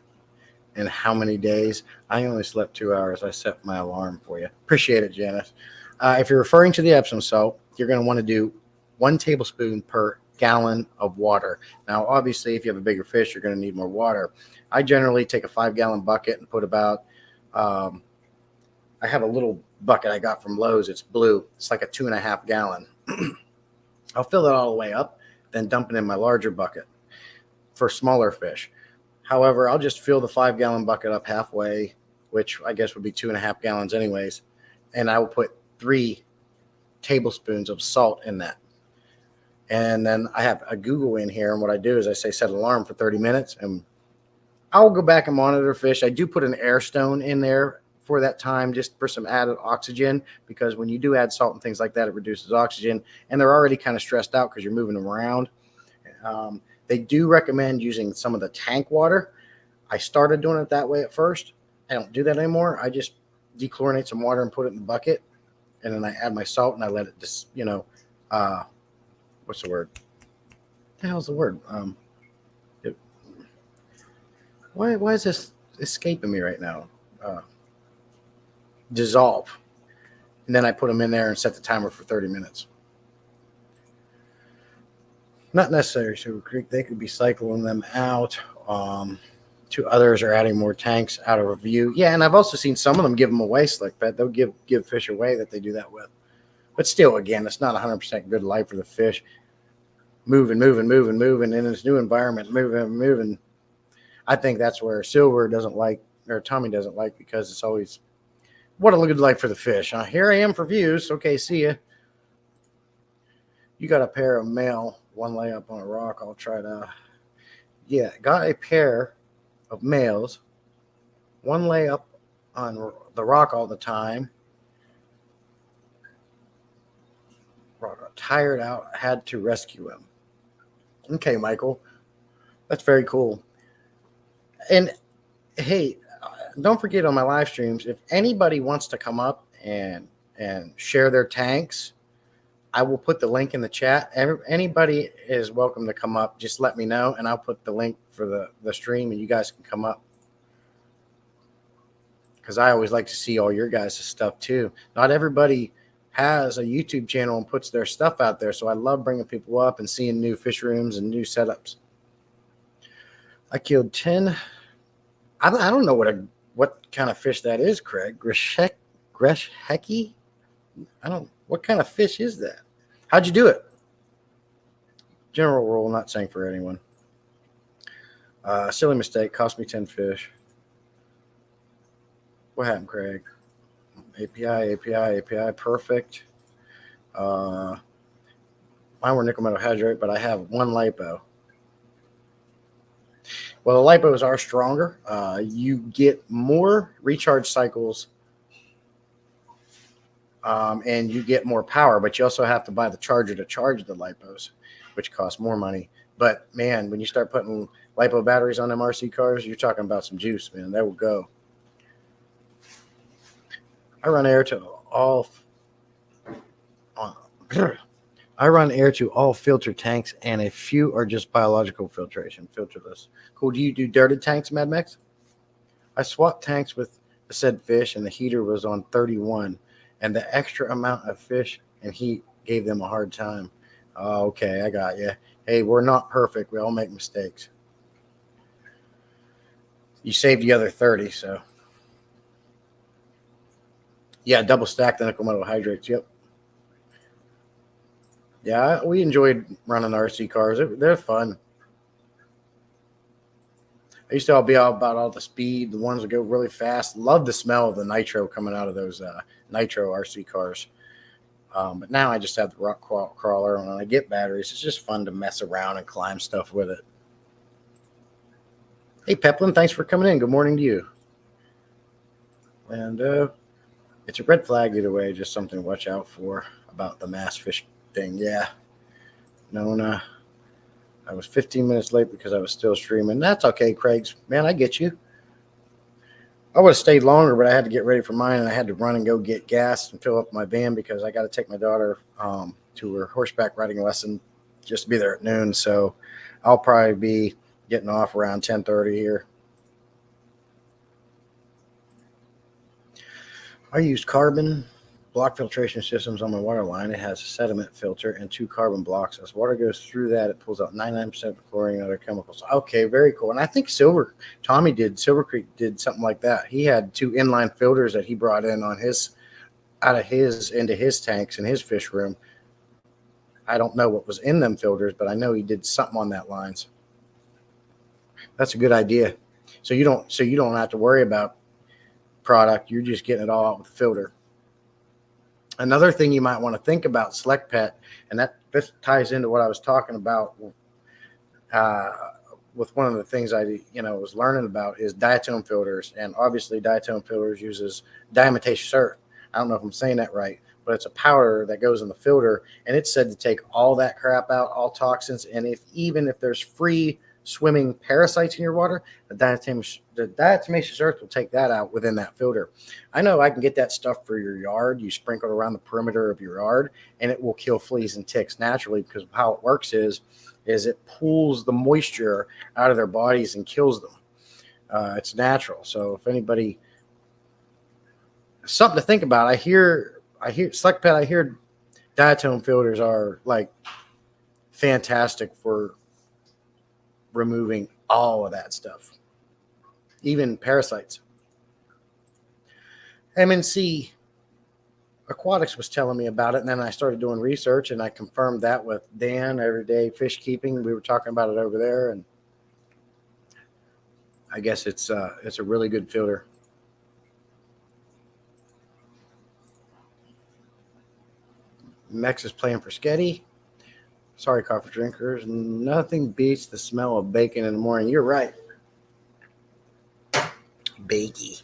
and how many days? I only slept 2 hours. I set my alarm for you. Appreciate it, Janice. If you're referring to the Epsom salt, you're going to want to do 1 tablespoon per gallon of water. Now, obviously, if you have a bigger fish, you're going to need more water. I generally take a 5-gallon bucket and put about, I have a little bucket I got from Lowe's. It's blue. It's like a 2.5 gallon. I'll fill it all the way up, then dump it in my larger bucket for smaller fish. However, I'll just fill the 5-gallon bucket up halfway, which I guess would be 2.5 gallons anyways. And I will put 3 tablespoons of salt in that. And then I have a Google in here, and what I do is I say set alarm for 30 minutes, and I'll go back and monitor fish. I do put an air stone in there for that time, just for some added oxygen, because when you do add salt and things like that, it reduces oxygen, and they're already kind of stressed out because you're moving them around. They do recommend using some of the tank water. I started doing it that way at first. I don't do that anymore. I just dechlorinate some water and put it in the bucket, and then I add my salt and I let it just, what's the word? What the hell's the word? Why is this escaping me right now? Dissolve. And then I put them in there and set the timer for 30 minutes. Not necessary. So they could be cycling them out. To others are adding more tanks out of review. Yeah, and I've also seen some of them give them away, Slick Bet. They'll give fish away that they do that with. But still, again, it's not 100% good life for the fish. Moving in this new environment, moving. I think that's where Silver doesn't like, or Tommy doesn't like, because it's always, what a good life for the fish. Here I am for views. Okay, see ya. You got a pair of male, 1 layup on a rock. I'll try to, yeah, got a pair of males, 1 layup on the rock all the time. Tired out, had to rescue him. Okay, Michael, that's very cool. And hey, don't forget on my live streams, if anybody wants to come up and share their tanks, I will put the link in the chat. Anybody is welcome to come up. Just let me know, and I'll put the link for the stream, and you guys can come up. Because I always like to see all your guys' stuff too. Not everybody has a YouTube channel and puts their stuff out there, so I love bringing people up and seeing new fish rooms and new setups. I killed 10. I don't know what kind of fish that is, Craig. Greshecki? What kind of fish is that? How'd you do it? General rule, not saying for anyone. Silly mistake, cost me 10 fish. What happened, Craig? API, perfect. Mine were nickel metal hydride, but I have one lipo. Well, the lipos are stronger. You get more recharge cycles, and you get more power, but you also have to buy the charger to charge the lipos, which costs more money. But, man, when you start putting lipo batteries on them RC cars, you're talking about some juice, man. They will go. I run air to all filter tanks, and a few are just biological filtration, filterless. Cool. Do you do dirted tanks, Mad Max? I swapped tanks with the said fish, and the heater was on 31, and the extra amount of fish and heat gave them a hard time. Okay, I got you. Hey, we're not perfect. We all make mistakes. You saved the other 30, so. Yeah, double stack the nickel metal hydrates. Yep. Yeah, we enjoyed running RC cars. They're fun. I used to be all about all the speed, the ones that go really fast. Love the smell of the nitro coming out of those nitro RC cars. But now I just have the rock crawler, and when I get batteries, it's just fun to mess around and climb stuff with it. Hey, Peplin, thanks for coming in. Good morning to you. And it's a red flag either way, just something to watch out for about the mass fish thing. Yeah. Nona. I was 15 minutes late because I was still streaming. That's okay, Craig's. Man, I get you. I would have stayed longer, but I had to get ready for mine, and I had to run and go get gas and fill up my van because I got to take my daughter to her horseback riding lesson just to be there at noon. So I'll probably be getting off around 10:30 here. I used carbon block filtration systems on my water line. It has a sediment filter and 2 carbon blocks. As water goes through that, it pulls out 99% of the chlorine and other chemicals. Okay, very cool. And I think Silver Creek did something like that. He had 2 inline filters that he brought in on into his tanks in his fish room. I don't know what was in them filters, but I know he did something on that lines. That's a good idea. So you don't have to worry about product. You're just getting it all out with the filter. Another thing you might want to think about, Select Pet, and this ties into what I was talking about with one of the things I was learning about is diatone filters. And obviously diatone filters uses diatomaceous earth. I don't know if I'm saying that right, but it's a powder that goes in the filter, and it's said to take all that crap out, all toxins, and even if there's free swimming parasites in your water, the diatomaceous earth will take that out within that filter. I know I can get that stuff for your yard. You sprinkle it around the perimeter of your yard, and it will kill fleas and ticks naturally, because how it works is it pulls the moisture out of their bodies and kills them. It's natural. So if anybody, something to think about. I hear Select Pet, I hear diatone filters are like fantastic for removing all of that stuff, even parasites. MNC Aquatics was telling me about it, and then I started doing research, and I confirmed that with Dan, Everyday Fish Keeping. We were talking about it over there, and I guess it's a really good filter. Mex is playing for Sketty. Sorry, coffee drinkers. Nothing beats the smell of bacon in the morning. You're right. Bakey.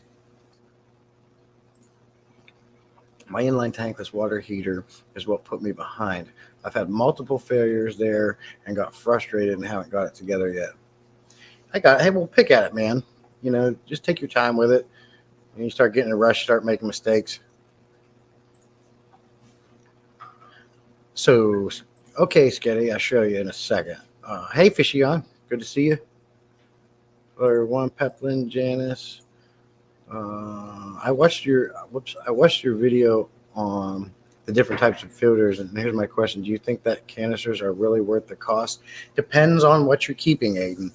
My inline tankless water heater is what put me behind. I've had multiple failures there and got frustrated and haven't got it together yet. Hey, well, pick at it, man. Just take your time with it. When you start getting in a rush, start making mistakes. So, okay, Sketty, I'll show you in a second. Hey, Fishy on. Good to see you. Or one Peplin, Janice. I watched your video on the different types of filters, and here's my question: do you think that canisters are really worth the cost? Depends on what you're keeping, Aiden.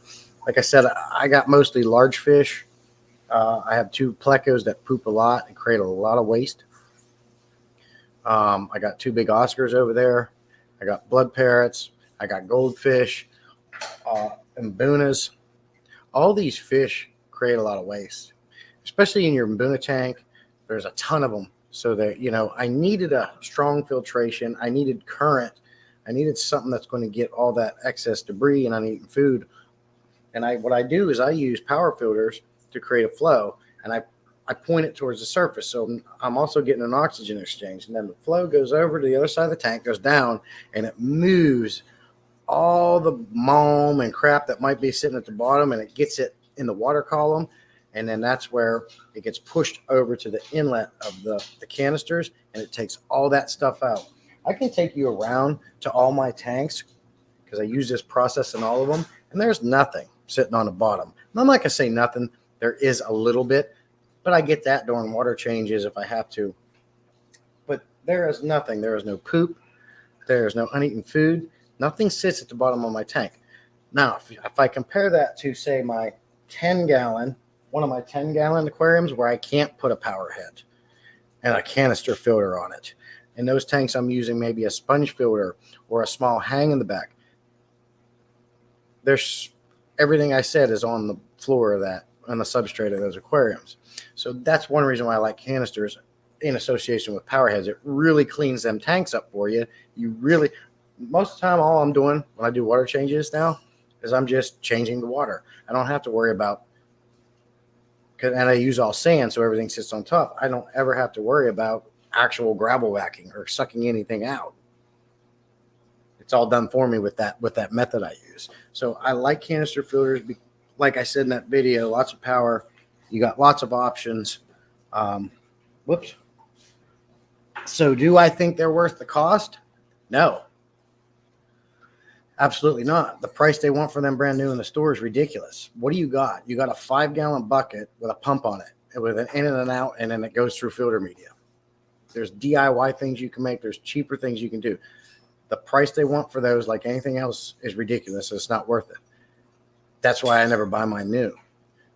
Like I said, I got mostly large fish. I have two plecos that poop a lot and create a lot of waste. I got two big Oscars over there. I got blood parrots. I got goldfish and Mbunas. All these fish create a lot of waste, especially in your Mbuna tank. There's a ton of them. So that, I needed a strong filtration. I needed current. I needed something that's going to get all that excess debris and uneaten food. And what I do is I use power filters to create a flow, and I point it towards the surface. So I'm also getting an oxygen exchange. And then the flow goes over to the other side of the tank, goes down, and it moves all the moam and crap that might be sitting at the bottom, and it gets it in the water column. And then that's where it gets pushed over to the inlet of the canisters, and it takes all that stuff out. I can take you around to all my tanks because I use this process in all of them, and there's nothing sitting on the bottom. And I'm not going to say nothing. There is a little bit, but I get that during water changes if I have to. But there is nothing. There is no poop. There is no uneaten food. Nothing sits at the bottom of my tank. Now, if I compare that to, say, my 10-gallon, one of my 10-gallon aquariums where I can't put a power head and a canister filter on it. In those tanks, I'm using maybe a sponge filter or a small hang in the back. There's everything I said is on the floor of that, on the substrate of those aquariums. So that's one reason why I like canisters in association with power heads. It really cleans them tanks up for you. Most of the time, all I'm doing when I do water changes now is I'm just changing the water. I don't have to worry about, and I use all sand, so everything sits on top. I don't ever have to worry about actual gravel whacking or sucking anything out. It's all done for me with that method I use. So I like canister filters. Like I said in that video, lots of power. You got lots of options. Whoops. So do I think they're worth the cost? No. Absolutely not. The price they want for them brand new in the store is ridiculous. What do you got? You got a 5-gallon bucket with a pump on it, with an in and an out, and then it goes through filter media. There's DIY things you can make. There's cheaper things you can do. The price they want for those, like anything else, is ridiculous. It's not worth it. That's why I never buy mine new.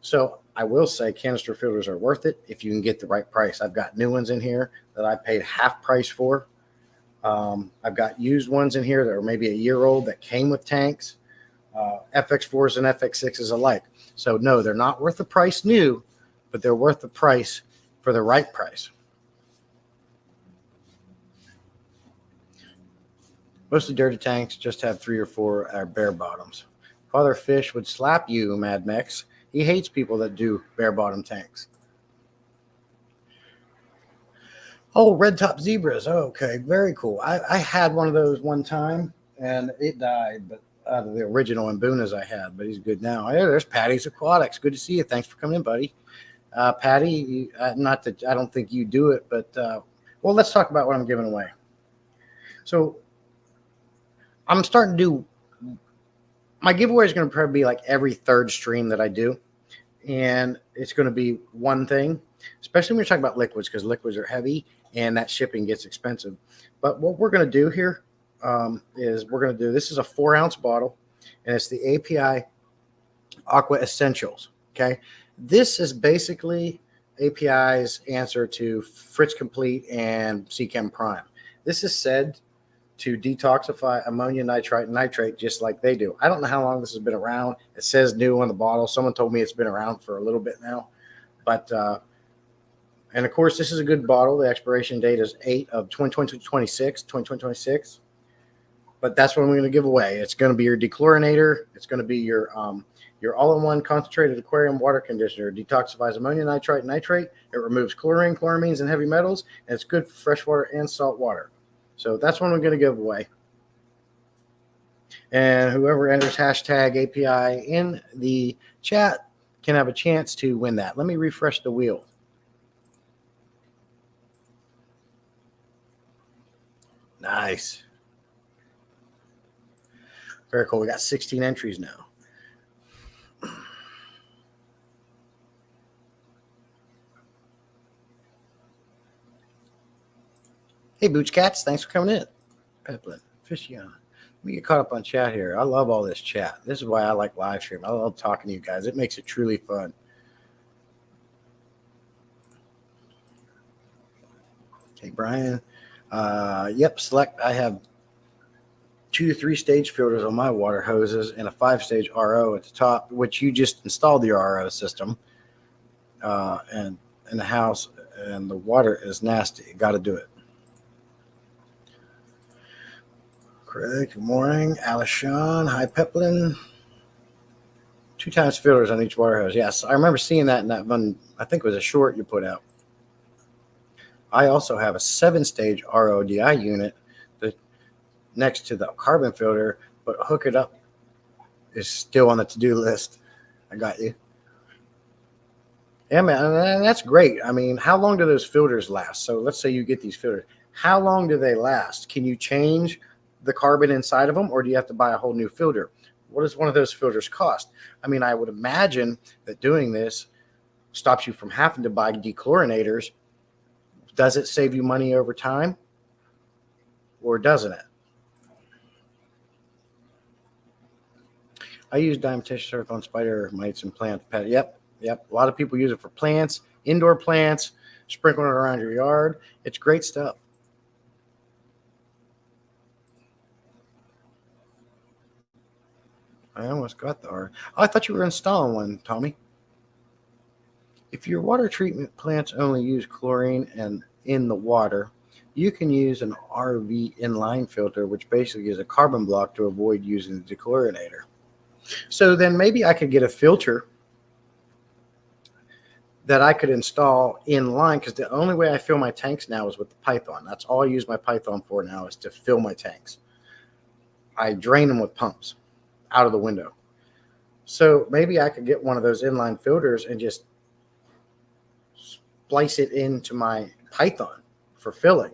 So I will say canister filters are worth it if you can get the right price. I've got new ones in here that I paid half price for. I've got used ones in here that are maybe a year old that came with tanks, FX4s and FX6s alike. So no, they're not worth the price new, but they're worth the price for the right price. Most of the dirty tanks just have 3 or 4 bare bottoms. Father Fish would slap you, Mad Mex. He hates people that do bare bottom tanks. Oh, red top zebras. Oh, okay, very cool. I had one of those one time, and it died, but out of the original Mbunas I had, but he's good now. Hey, there's Patty's Aquatics. Good to see you. Thanks for coming in, buddy. Patty, not that I don't think you do it, but well, let's talk about what I'm giving away. So I'm starting to do my giveaway is going to probably be like every third stream that I do, and it's going to be one thing, especially when you're talking about liquids, because liquids are heavy and that shipping gets expensive. But what we're going to do here is we're going to do, this is a 4-ounce bottle, and it's the API Aqua Essentials. Okay, this is basically API's answer to Fritz Complete and Seachem Prime. This is said to detoxify ammonia nitrite and nitrate just like they do. I don't know how long this has been around. It says new on the bottle. Someone told me it's been around for a little bit now. But, and of course, this is a good bottle. The expiration date is 2026. But that's what I'm going to give away. It's going to be your dechlorinator. It's going to be your all-in-one concentrated aquarium water conditioner. It detoxifies ammonia nitrite and nitrate. It removes chlorine, chloramines, and heavy metals. And it's good for freshwater and salt water. So that's what I'm going to give away. And whoever enters hashtag API in the chat can have a chance to win that. Let me refresh the wheel. Nice. Very cool. We got 16 entries now. Hey, Booch Cats, thanks for coming in. Peplin, Fishy on. Let me get caught up on chat here. I love all this chat. This is why I like live stream. I love talking to you guys. It makes it truly fun. Hey, Brian. Yep, Select. I have 2 to 3 stage filters on my water hoses and a 5-stage RO at the top, which you just installed the RO system and in the house, and the water is nasty. You got to do it. Craig, good morning. Alishon, hi, Peplin. 2 times filters on each water hose. Yes, I remember seeing that in that one. I think it was a short you put out. I also have a 7-stage RODI unit that next to the carbon filter, but hook it up is still on the to-do list. I got you. Yeah, man, and that's great. I mean, how long do those filters last? So let's say you get these filters. How long do they last? Can you change the carbon inside of them, or do you have to buy a whole new filter? What does one of those filters cost? I mean, I would imagine that doing this stops you from having to buy dechlorinators. Does it save you money over time, or doesn't it? I use Dimeticious Earth on spider mites and plant pet. Yep. A lot of people use it for plants, indoor plants, sprinkling it around your yard. It's great stuff. I almost got the R. Oh, I thought you were installing one, Tommy. If your water treatment plants only use chlorine and in the water, you can use an RV inline filter, which basically is a carbon block to avoid using the dechlorinator. So then maybe I could get a filter that I could install in line, because the only way I fill my tanks now is with the Python. That's all I use my Python for now, is to fill my tanks. I drain them with pumps out of the window. So maybe I could get one of those inline filters and just splice it into my Python for filling.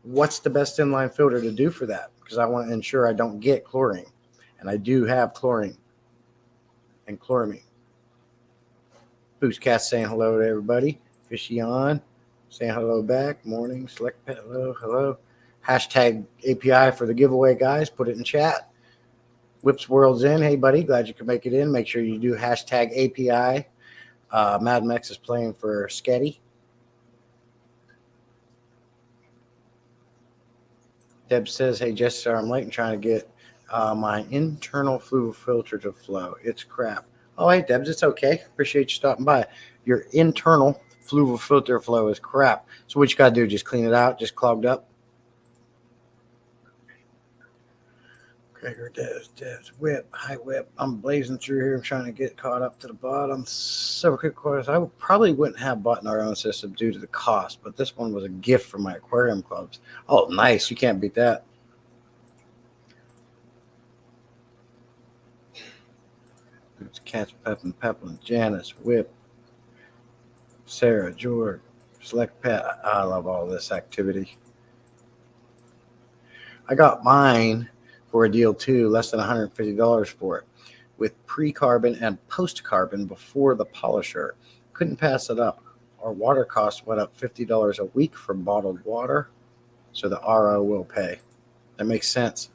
What's the best inline filter to do for that? Because I want to ensure I don't get chlorine. And I do have chlorine and chloramine. Boost Cat saying hello to everybody. Fishy on saying hello back. Morning. Select Pet. Hello. Hashtag API for the giveaway, guys. Put it in chat. Whips World's in. Hey, buddy. Glad you could make it in. Make sure you do hashtag API. Mad Max is playing for Sketty. Deb says, hey, Jessica, I'm late and trying to get my internal fluid filter to flow. It's crap. Oh, hey, Debs, it's okay. Appreciate you stopping by. Your internal fluid filter flow is crap. So what you got to do, just clean it out, just clogged up. Gregor, Debs, Whip, hi, Whip. I'm blazing through here. I'm trying to get caught up to the bottom. Several quick questions. I probably wouldn't have bought our own system due to the cost, but this one was a gift from my aquarium clubs. Oh, nice. You can't beat that. It's Cats, Peplin, Janice, Whip, Sarah, George, Select Pet. I love all this activity. I got mine for a deal too, less than $150 for it, with pre-carbon and post-carbon before the polisher. Couldn't pass it up. Our water costs went up $50 a week for bottled water, so the RO will pay. That makes sense.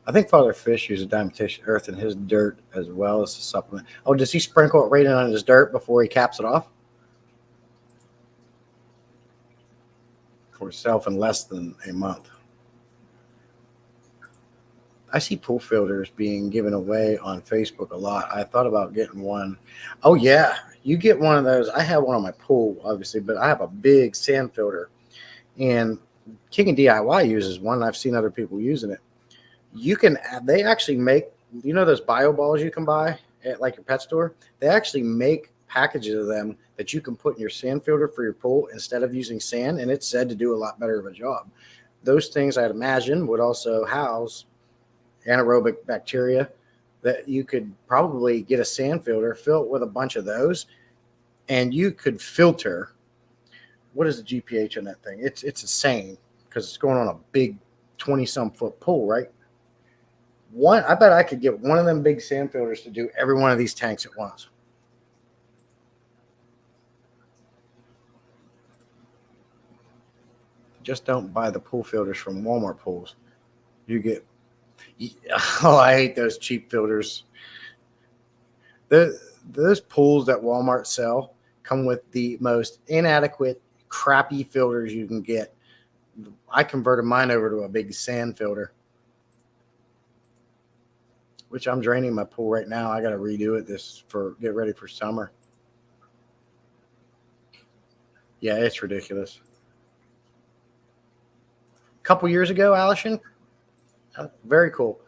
I think Father Fish uses Dimeticious Earth in his dirt as well as a supplement. Oh, does he sprinkle it right in on his dirt before he caps it off? For himself in less than a month. I see pool filters being given away on Facebook a lot. I thought about getting one. Oh, yeah. You get one of those. I have one on my pool, obviously, but I have a big sand filter. And King of DIY uses one. I've seen other people using it. They actually make, those bio balls you can buy at like your pet store? They actually make packages of them that you can put in your sand filter for your pool instead of using sand. And it's said to do a lot better of a job. Those things, I'd imagine, would also house anaerobic bacteria that you could probably get a sand filter, fill it with a bunch of those, and you could filter. What is the GPH on that thing? It's insane because it's going on a big 20-some foot pool, right? I bet I could get one of them big sand filters to do every one of these tanks at once. Just don't buy the pool filters from Walmart pools. You get, oh, I hate those cheap filters. Those pools that Walmart sell come with the most inadequate, crappy filters you can get. I converted mine over to a big sand filter, which I'm draining my pool right now. I got to redo it get ready for summer. Yeah, it's ridiculous. A couple years ago, Allison, very cool.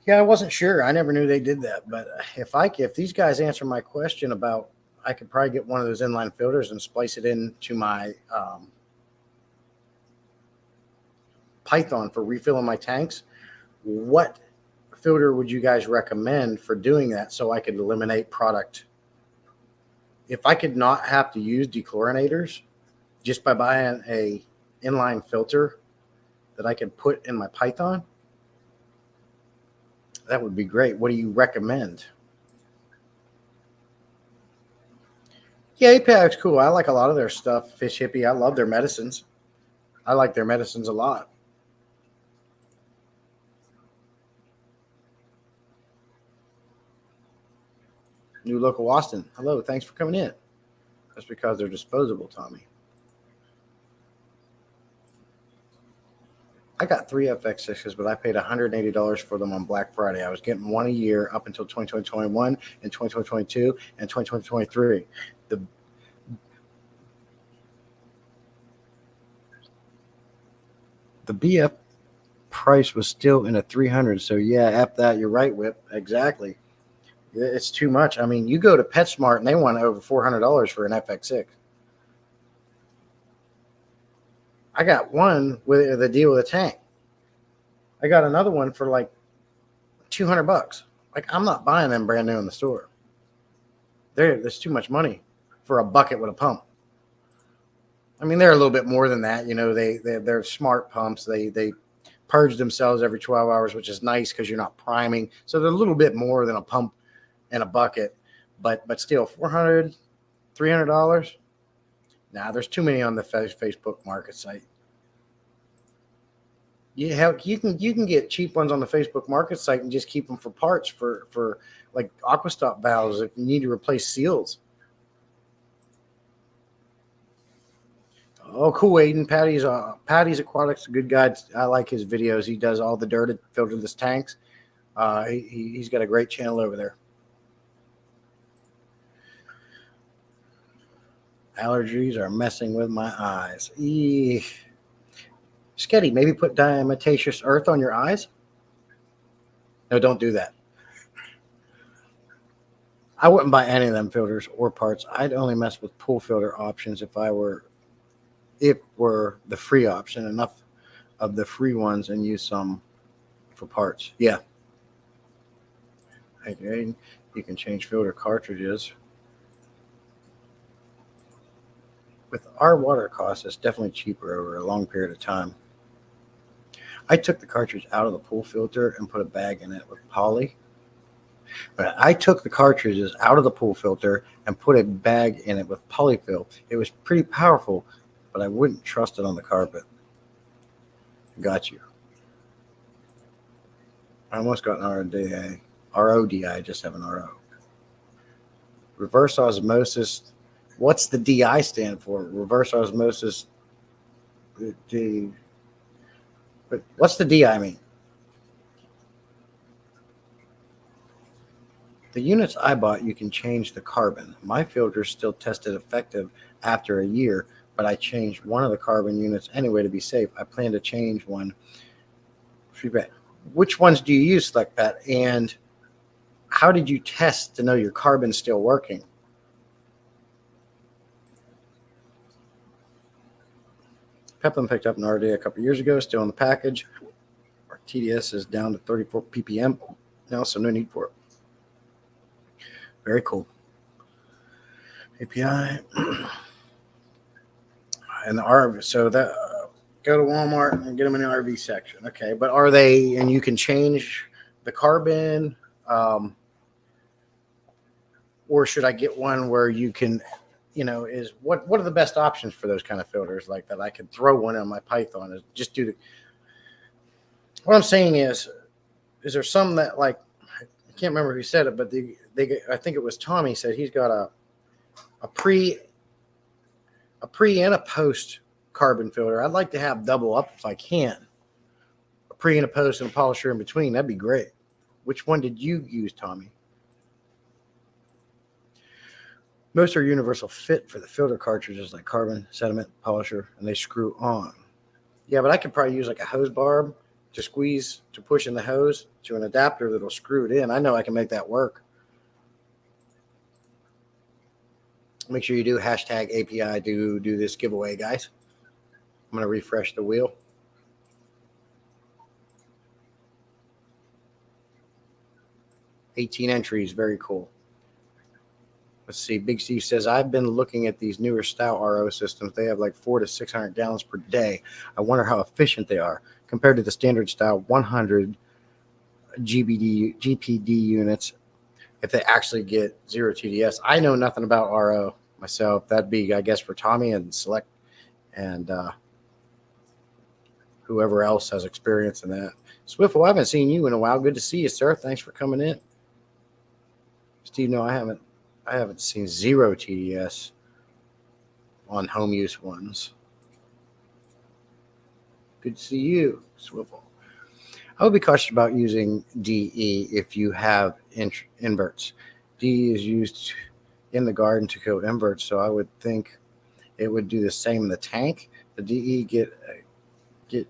Yeah, I wasn't sure. I never knew they did that. But if these guys answer my question about, I could probably get one of those inline filters and splice it into my Python for refilling my tanks. What filter would you guys recommend for doing that so I could eliminate product? If I could not have to use dechlorinators just by buying a inline filter that I can put in my Python, that would be great. What do you recommend? Yeah, API's cool. I like a lot of their stuff. Fish Hippie, I love their medicines. I like their medicines a lot. New Local Austin, hello. Thanks for coming in. That's because they're disposable, Tommy. I got 3 FX6s, but I paid $180 for them on Black Friday. I was getting one a year up until 2021 and 2022 and 2023. The BF price was still in a 300. So yeah, after that, you're right, Whip. Exactly. It's too much. I mean, you go to PetSmart and they want over $400 for an FX6. I got one with the deal with a tank. I got another one for like $200. Like, I'm not buying them brand new in the store. There's too much money for a bucket with a pump. I mean, they're a little bit more than that. You know, they're smart pumps. They purge themselves every 12 hours, which is nice because you're not priming. So they're a little bit more than a pump and a bucket, but still $400, $300. Nah, there's too many on the Facebook market site. You can get cheap ones on the Facebook market site and just keep them for parts for like Aquastop valves if you need to replace seals. Oh, cool, Aiden. Patty's Aquatics, a good guy. I like his videos. He does all the dirt to filter this tanks. He's got a great channel over there. Allergies are messing with my eyes. Sketty, maybe put diatomaceous earth on your eyes? No, don't do that. I wouldn't buy any of them filters or parts. I'd only mess with pool filter options if were the free option, enough of the free ones, and use some for parts. Yeah. Okay. You can change filter cartridges. With our water costs, it's definitely cheaper over a long period of time. I took the cartridge out of the pool filter and put a bag in it with poly. But I took the cartridges out of the pool filter and put a bag in it with polyfill. It was pretty powerful, but I wouldn't trust it on the carpet. Got you. I almost got an RODI. RODI, I just have an RO. Reverse osmosis. What's the DI stand for? Reverse osmosis. But what's the DI mean? The units I bought, you can change the carbon. My filters still tested effective after a year, but I changed one of the carbon units anyway to be safe. I plan to change one. Which ones do you use, SelectPat? And how did you test to know your carbon's still working? Peplin picked up an RD a couple years ago, still in the package. Our TDS is down to 34 ppm now, so no need for it. Very cool. API. And the R, so that go to Walmart and get them in the RV section. Okay, but are they? And you can change the carbon, or should I get one where you can, is what are the best options for those kind of filters like that? I could throw one on my Python and just do the. What I'm saying is there some that like I can't remember who said it, but I think it was Tommy said he's got a pre and a post carbon filter. I'd like to have double up if I can. A pre and a post and a polisher in between. That'd be great. Which one did you use, Tommy? Most are universal fit for the filter cartridges like carbon, sediment, polisher, and they screw on. Yeah, but I could probably use like a hose barb to squeeze, to push in the hose to an adapter that'll screw it in. I know I can make that work. Make sure you do hashtag API do this giveaway, guys. I'm going to refresh the wheel. $18 entries. Very cool. Let's see. Big Steve says, I've been looking at these newer style RO systems. They have like 400 to 600 gallons per day. I wonder how efficient they are compared to the standard style 100 GPD units if they actually get zero TDS. I know nothing about RO myself. That'd be, I guess, for Tommy and Select and whoever else has experience in that. Swiffle, I haven't seen you in a while. Good to see you, sir. Thanks for coming in. Steve, no, I haven't seen zero TDS on home use ones. Good to see you, Swivel. I would be cautious about using DE if you have inverts. DE is used in the garden to kill inverts, so I would think it would do the same in the tank. The DE get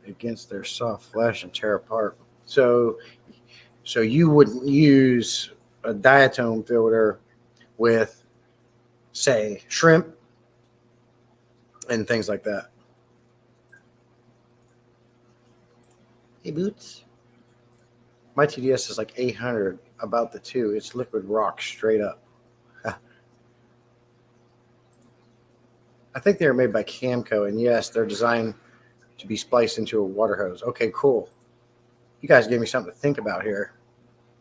against their soft flesh and tear apart. So you wouldn't use a diatome filter with, say, shrimp and things like that. Hey, Boots. My TDS is like 800, about the 2. It's liquid rock straight up. I think they're made by Camco, and yes, they're designed to be spliced into a water hose. Okay, cool. You guys gave me something to think about here.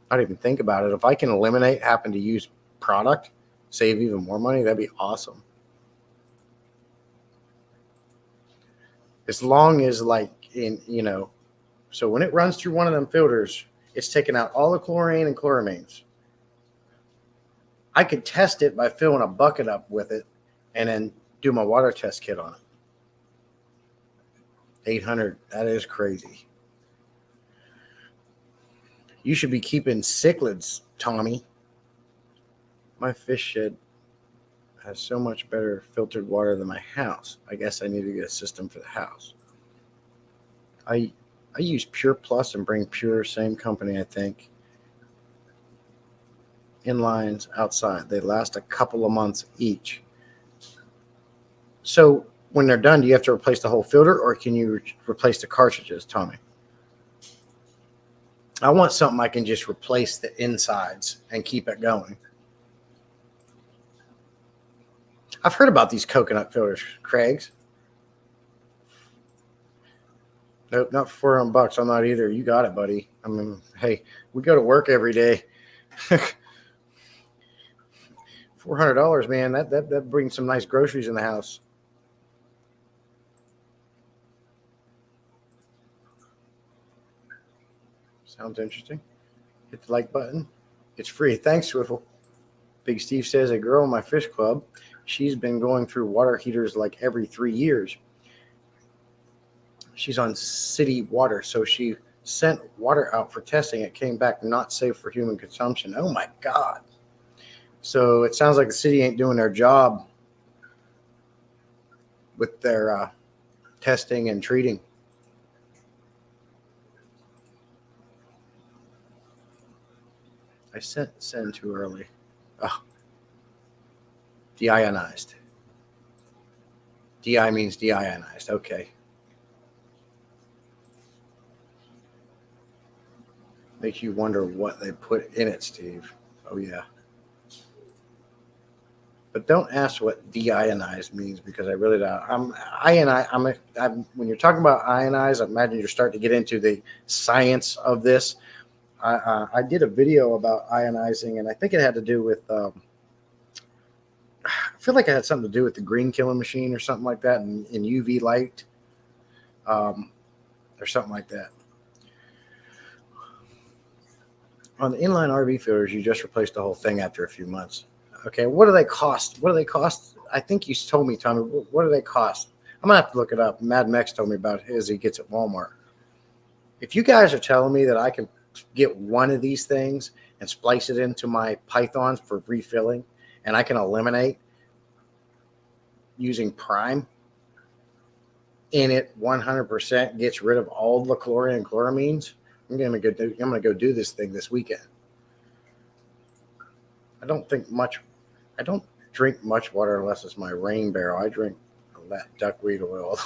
I didn't even think about it. If I can eliminate having to use product, save even more money, that'd be awesome. As long as so when it runs through one of them filters, it's taking out all the chlorine and chloramines. I could test it by filling a bucket up with it and then do my water test kit on it. 800, that is crazy. You should be keeping cichlids, Tommy. My fish shed has so much better filtered water than my house. I guess I need to get a system for the house. I use Pure Plus and Bring Pure, same company, I think. Inlines outside. They last a couple of months each. So when they're done, do you have to replace the whole filter or can you replace the cartridges, Tommy? I want something I can just replace the insides and keep it going. I've heard about these coconut filters, Craig's. Nope, not for $400. I'm not either. You got it, buddy. I mean, hey, we go to work every day. $400, man. That brings some nice groceries in the house. Sounds interesting. Hit the like button. It's free. Thanks, Swiffle. Big Steve says a girl in my fish club, she's been going through water heaters like every 3 years. She's on city water, so she sent water out for testing. It came back not safe for human consumption. Oh, my God. So it sounds like the city ain't doing their job with their testing and treating. I send too early. Oh. Deionized. DI means deionized. Okay. Makes you wonder what they put in it, Steve. Oh, yeah. But don't ask what deionized means because I really don't. When you're talking about ionize, I imagine you're starting to get into the science of this. I did a video about ionizing, and I think it had to do with. I feel like it had something to do with the green killing machine or something like that, in UV light, or something like that. On the inline RV filters, you just replace the whole thing after a few months. Okay, what do they cost? What do they cost? I think you told me, Tommy. What do they cost? I'm gonna have to look it up. Mad Mex told me about his he gets at Walmart. If you guys are telling me that I can get one of these things and splice it into my pythons for refilling, and I can eliminate using Prime, and it 100% gets rid of all the chlorine and chloramines, I'm gonna go do this thing this weekend. I don't drink much water unless it's my rain barrel. I drink that duckweed oil.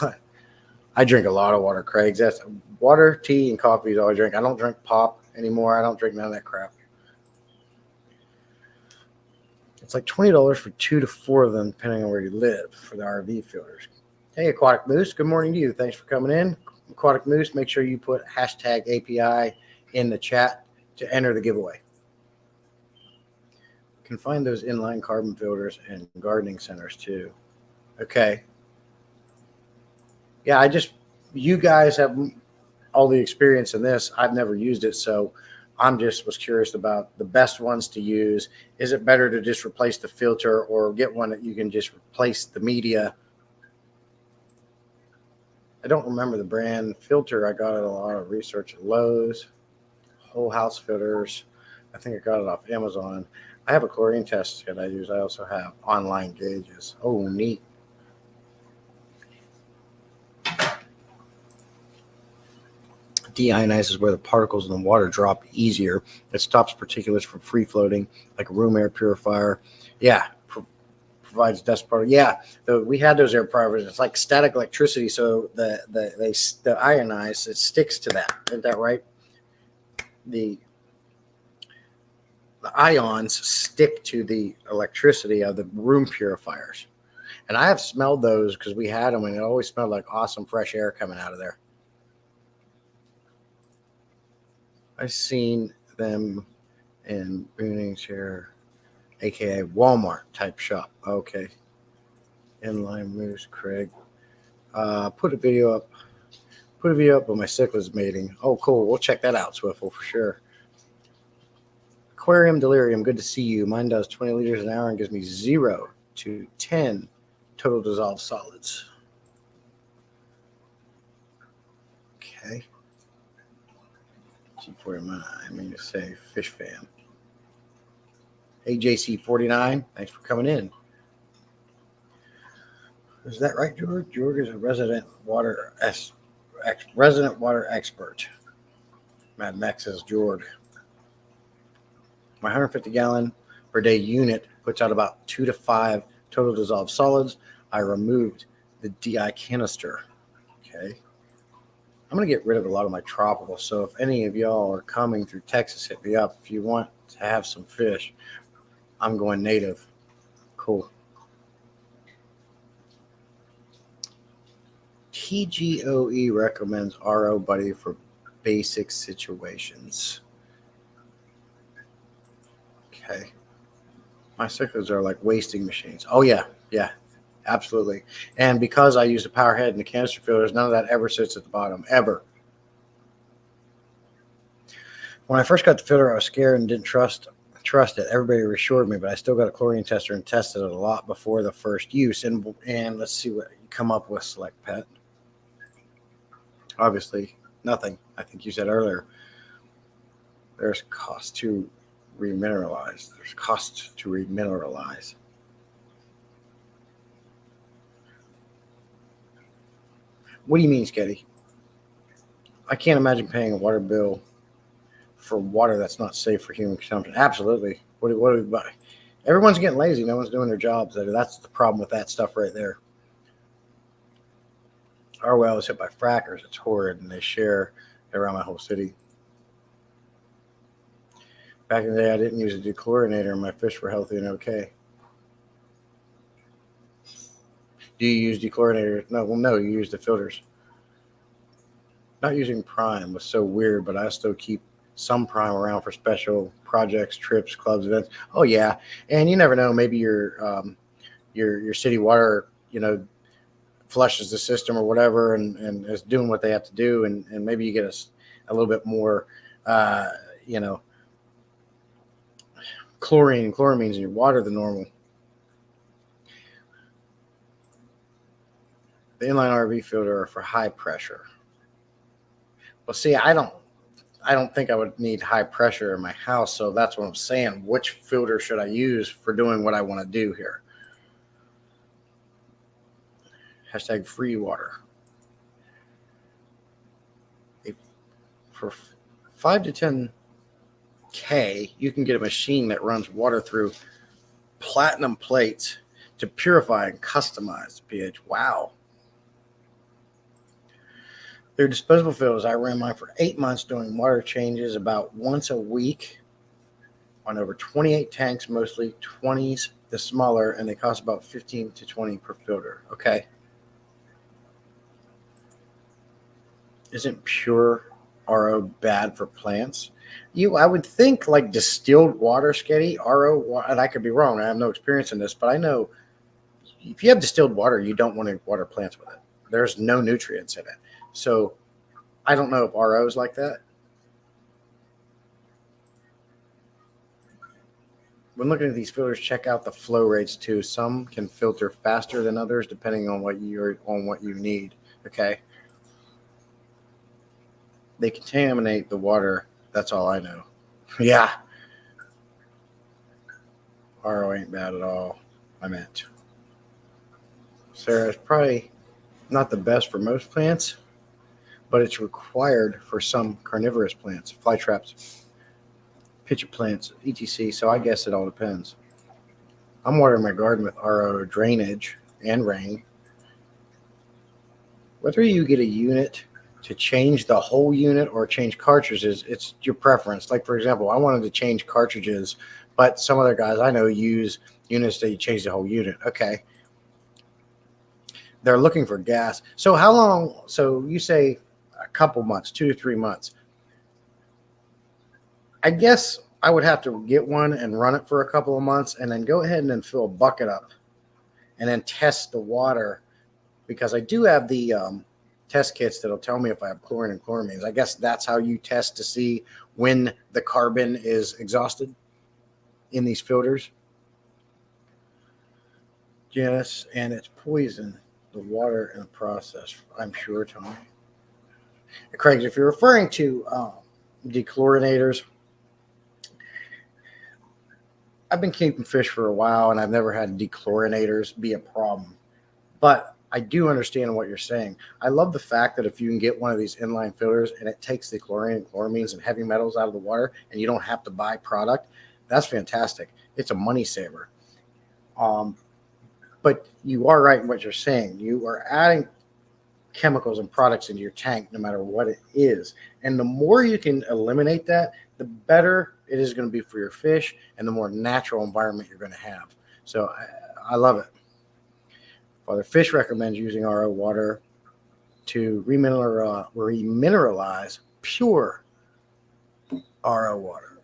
I drink a lot of water, Craig. That's water, tea, and coffee is all I drink. I don't drink pop anymore. I don't drink none of that crap. It's like $20 for 2 to 4 of them, depending on where you live, for the RV filters. Hey, Aquatic Moose. Good morning to you. Thanks for coming in. Aquatic Moose, make sure you put hashtag API in the chat to enter the giveaway. You can find those inline carbon filters in gardening centers too. Okay. Yeah, you guys have all the experience in this. I've never used it, so was curious about the best ones to use. Is it better to just replace the filter or get one that you can just replace the media? I don't remember the brand filter. I got it a lot of research at Lowe's. Whole house filters. I think I got it off Amazon. I have a chlorine test that I use. I also have online gauges. Oh, neat. Deionizes where the particles in the water drop easier. It stops particulates from free floating, like a room air purifier. Yeah, provides dust particles. Yeah, we had those air purifiers. It's like static electricity, so the ionize, it sticks to that. Isn't that right? The ions stick to the electricity of the room purifiers. And I have smelled those because we had them, and it always smelled like awesome fresh air coming out of there. I've seen them in Boonings here, aka Walmart type shop. Okay. Inline Moose, Craig. Put a video up of my cichlids mating. Oh, cool. We'll check that out, Swiffle, for sure. Aquarium Delirium, good to see you. Mine does 20 liters an hour and gives me 0 to 10 total dissolved solids. Okay. G49, I mean to say fish fan. Hey, JC49, thanks for coming in. Is that right, George? George is a resident water expert. Mad Max says George. My 150 gallon per day unit puts out about 2 to 5 total dissolved solids. I removed the DI canister. Okay. I'm going to get rid of a lot of my tropical. So if any of y'all are coming through Texas, hit me up. If you want to have some fish, I'm going native. Cool. TGOE recommends RO Buddy for basic situations. Okay. My cichlids are like wasting machines. Oh, yeah. Yeah, absolutely. And because I use the power head and the canister filters, none of that ever sits at the bottom, ever. When I first got the filter, I was scared and didn't trust it. Everybody reassured me, but I still got a chlorine tester and tested it a lot before the first use. And let's see what you come up with, Select Pet. Obviously, nothing. I think you said earlier, there's cost to remineralize. What do you mean, Sketty? I can't imagine paying a water bill for water that's not safe for human consumption. Absolutely. What do we buy? Everyone's getting lazy. No one's doing their jobs. That's the problem with that stuff right there. Our well is hit by frackers. It's horrid, and they share around my whole city. Back in the day, I didn't use a dechlorinator, and my fish were healthy and okay. Do you use dechlorinator? No, well, no, you use the filters. Not using Prime was so weird, but I still keep some Prime around for special projects, trips, clubs, events. Oh yeah, and you never know. Maybe your city water, flushes the system or whatever, and is doing what they have to do, and maybe you get a little bit more, uh, you know, chlorine and chloramines in your water than normal. The inline RV filter are for high pressure. Well, see, I don't think I would need high pressure in my house, so that's what I'm saying. Which filter should I use for doing what I want to do here? Hashtag free water. For 5 to 10K, you can get a machine that runs water through platinum plates to purify and customize the pH. Wow. They're disposable filters. I ran mine for 8 months doing water changes about once a week on over 28 tanks, mostly 20s, the smaller, and they cost about 15 to 20 per filter. Okay. Isn't pure RO bad for plants? I would think like distilled water, Sketty, RO, and I could be wrong. I have no experience in this, but I know if you have distilled water, you don't want to water plants with it. There's no nutrients in it. So I don't know if RO is like that. When looking at these filters, check out the flow rates too. Some can filter faster than others depending on what you need. Okay. They contaminate the water. That's all I know. Yeah. RO ain't bad at all. I meant. Sarah, it's probably not the best for most plants, but it's required for some carnivorous plants, fly traps, pitcher plants, etc. So I guess it all depends. I'm watering my garden with RO drainage and rain. Whether you get a unit to change the whole unit or change cartridges, it's your preference. Like, for example, I wanted to change cartridges, but some other guys I know use units that you change the whole unit. Okay. They're looking for gas. So how long? So you say a couple months, 2 to 3 months. I guess I would have to get one and run it for a couple of months and then go ahead and then fill a bucket up and then test the water, because I do have the test kits that'll tell me if I have chlorine and chloramines. I guess that's how you test to see when the carbon is exhausted in these filters. Yes, and it's poison the water in the process, I'm sure, Tony. Craig, if you're referring to dechlorinators, I've been keeping fish for a while and I've never had dechlorinators be a problem. But I do understand what you're saying. I love the fact that if you can get one of these inline filters and it takes the chlorine and chloramines and heavy metals out of the water and you don't have to buy product, that's fantastic. It's a money saver. But you are right in what you're saying. You are adding chemicals and products into your tank no matter what it is. And the more you can eliminate that, the better it is going to be for your fish and the more natural environment you're going to have. So I love it. Father Fish recommends using RO water to remineralize pure RO water.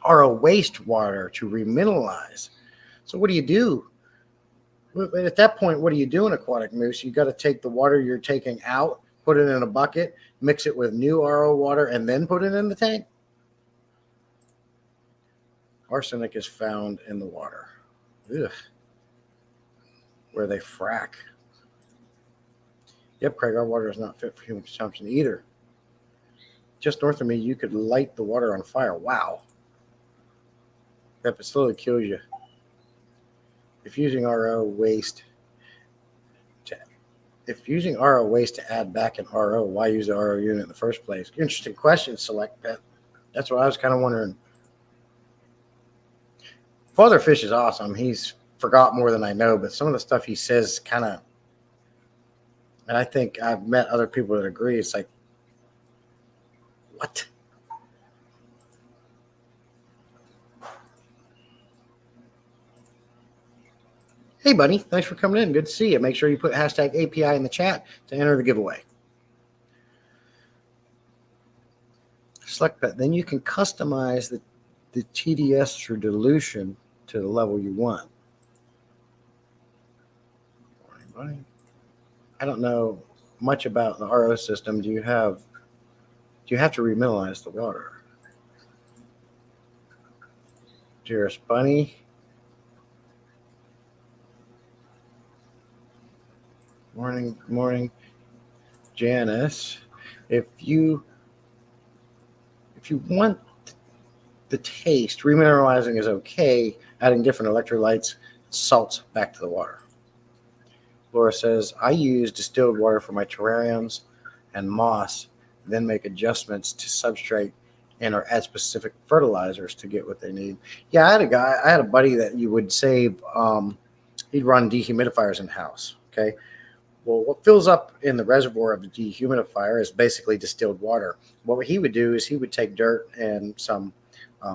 RO wastewater to remineralize. So what do you do? At that point, what do you do in Aquatic Moose? You got to take the water you're taking out, put it in a bucket, mix it with new RO water, and then put it in the tank. Arsenic is found in the water. Ugh. Where they frack. Yep, Craig, our water is not fit for human consumption either. Just north of me, you could light the water on fire. Wow. Yep, it slowly kills you. If using RO waste to add back in RO, why use the RO unit in the first place? Interesting question, Select Pet. That's what I was kind of wondering. Father Fish is awesome. He's forgot more than I know, but some of the stuff he says kind of, and I think I've met other people that agree. It's like, what? Hey, buddy, thanks for coming in. Good to see you. Make sure you put hashtag API in the chat to enter the giveaway. Select that. Then you can customize the TDS or dilution to the level you want. Morning, buddy. I don't know much about the RO system. Do you have to remineralize the water? Dearest Bunny. Morning, Janice. If you want the taste, remineralizing is okay. Adding different electrolytes, salts back to the water. Laura says, I use distilled water for my terrariums and moss, then make adjustments to substrate and or add specific fertilizers to get what they need. Yeah, I had a buddy that you would save, he'd run dehumidifiers in house. Okay. Well, what fills up in the reservoir of the dehumidifier is basically distilled water. What he would do is he would take dirt and some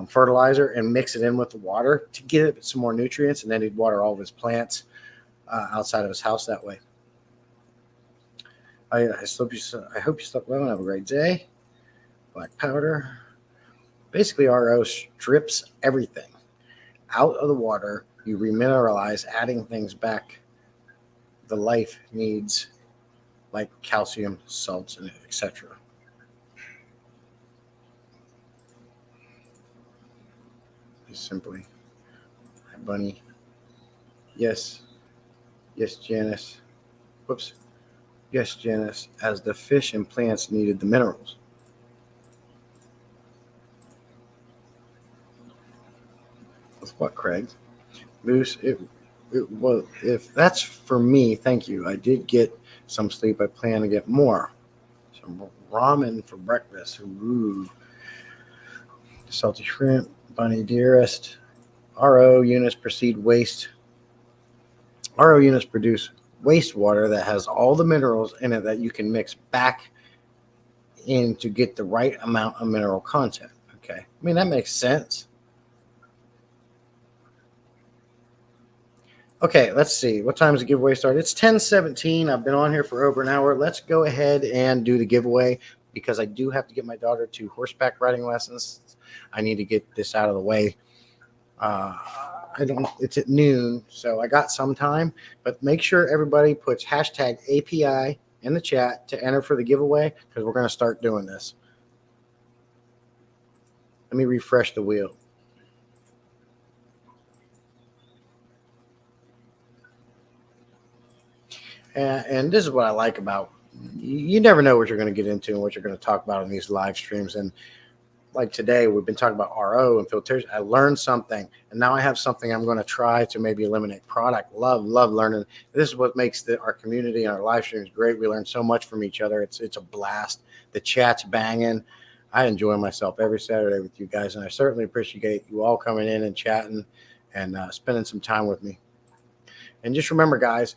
fertilizer and mix it in with the water to give it some more nutrients, and then he'd water all of his plants outside of his house that way. I hope you slept well and have a great day. Black powder. Basically, RO strips everything out of the water. You remineralize, adding things back the life needs, like calcium, salts, and etc. Simply, hi, Bunny. Yes, Janice. Whoops. Yes, Janice, as the fish and plants needed the minerals. With what, Craig? Moose, well, if that's for me, thank you. I did get some sleep. I plan to get more. Some ramen for breakfast. Ooh. Salty shrimp, Bunny dearest. RO units proceed waste. RO units produce wastewater that has all the minerals in it that you can mix back in to get the right amount of mineral content. Okay. I mean, that makes sense. Okay, let's see. What time does the giveaway start? It's 10:17. I've been on here for over an hour. Let's go ahead and do the giveaway because I do have to get my daughter to horseback riding lessons. I need to get this out of the way. It's at noon, so I got some time, but make sure everybody puts hashtag API in the chat to enter for the giveaway because we're going to start doing this. Let me refresh the wheel. And this is what I like about, you never know what you're going to get into and what you're going to talk about in these live streams. And like today, we've been talking about RO and filtration. I learned something, and now I have something I'm going to try to maybe eliminate product. Love learning. This is what makes our community and our live streams great. We learn so much from each other. It's a blast. The chat's banging. I enjoy myself every Saturday with you guys, and I certainly appreciate you all coming in and chatting and spending some time with me. And just remember, guys,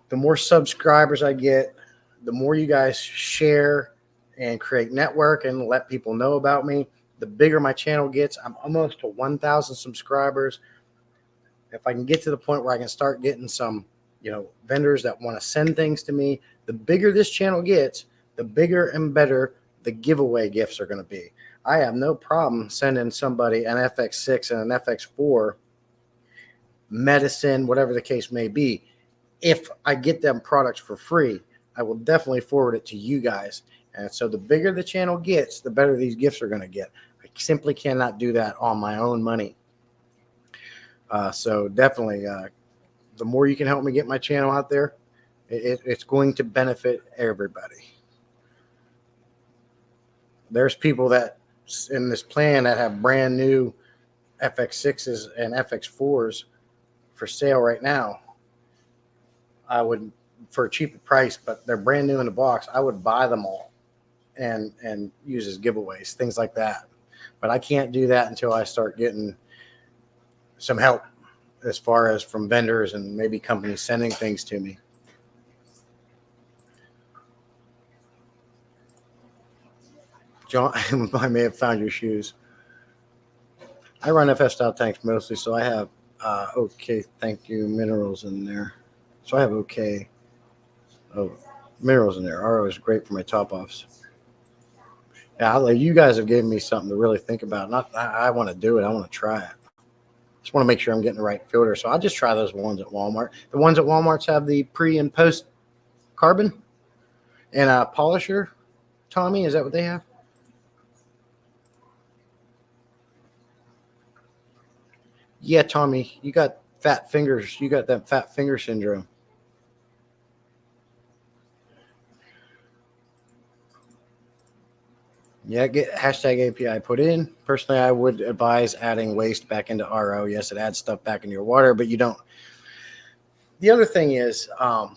the more subscribers I get, the more you guys share and create network and let people know about me, the bigger my channel gets. I'm almost to 1,000 subscribers. If I can get to the point where I can start getting some, vendors that want to send things to me, the bigger this channel gets, the bigger and better the giveaway gifts are going to be. I have no problem sending somebody an FX6 and an FX4 medicine, whatever the case may be. If I get them products for free, I will definitely forward it to you guys. And so the bigger the channel gets, the better these gifts are going to get. I simply cannot do that on my own money. So definitely, the more you can help me get my channel out there, it's going to benefit everybody. There's people that in this plan that have brand new FX6s and FX4s for sale right now. I would, for a cheaper price, but they're brand new in the box, I would buy them all and use as giveaways, things like that. But I can't do that until I start getting some help as far as from vendors and maybe companies sending things to me. John, I may have found your shoes. I run FS style tanks mostly, so I have Okay, thank you. Minerals in there. So I have okay. Oh, minerals in there. RO is great for my top offs. Yeah, you guys have given me something to really think about. Not, I want to do it. I want to try it. Just want to make sure I'm getting the right filter. So I'll just try those ones at Walmart. The ones at Walmart's have the pre and post carbon and a polisher. Tommy, is that what they have? Yeah, Tommy, you got fat fingers. You got that fat finger syndrome. Yeah, get hashtag API put in. Personally, I would advise adding waste back into RO. Yes, it adds stuff back into your water, but you don't. The other thing is, now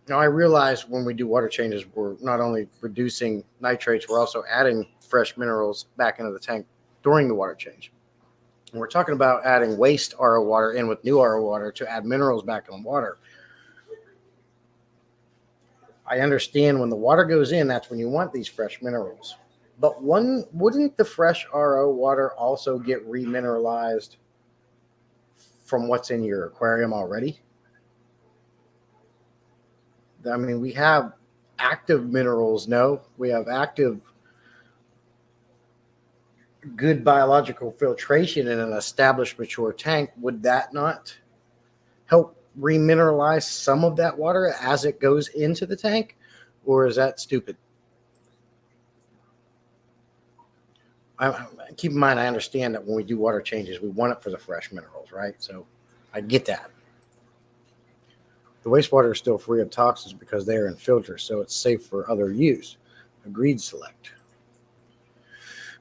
I realize when we do water changes, we're not only reducing nitrates, we're also adding fresh minerals back into the tank during the water change. And we're talking about adding waste RO water in with new RO water to add minerals back in the water. I understand when the water goes in, that's when you want these fresh minerals. But wouldn't the fresh RO water also get remineralized from what's in your aquarium already? I mean, we have active minerals, no? We have active good biological filtration in an established mature tank. Would that not help remineralize some of that water as it goes into the tank? Or is that stupid? Keep in mind, I understand that when we do water changes, we want it for the fresh minerals, right? So I get that. The wastewater is still free of toxins because they are in filters, so it's safe for other use. Agreed, Select.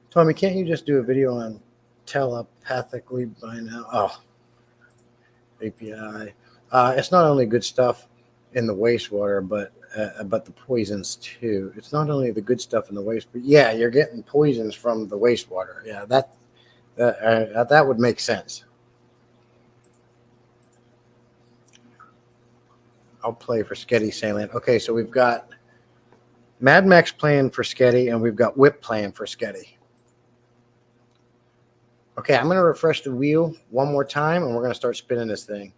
Tommy, can't you just do a video on telepathically by now? Oh, API. It's not only good stuff in the wastewater, but the poisons too. It's not only the good stuff in the waste, but yeah, you're getting poisons from the wastewater. Yeah, that would make sense. I'll play for Sketty Sailing. Okay, so we've got Mad Max playing for Sketty, and we've got Whip playing for Sketty. Okay, I'm going to refresh the wheel one more time, and we're going to start spinning this thing.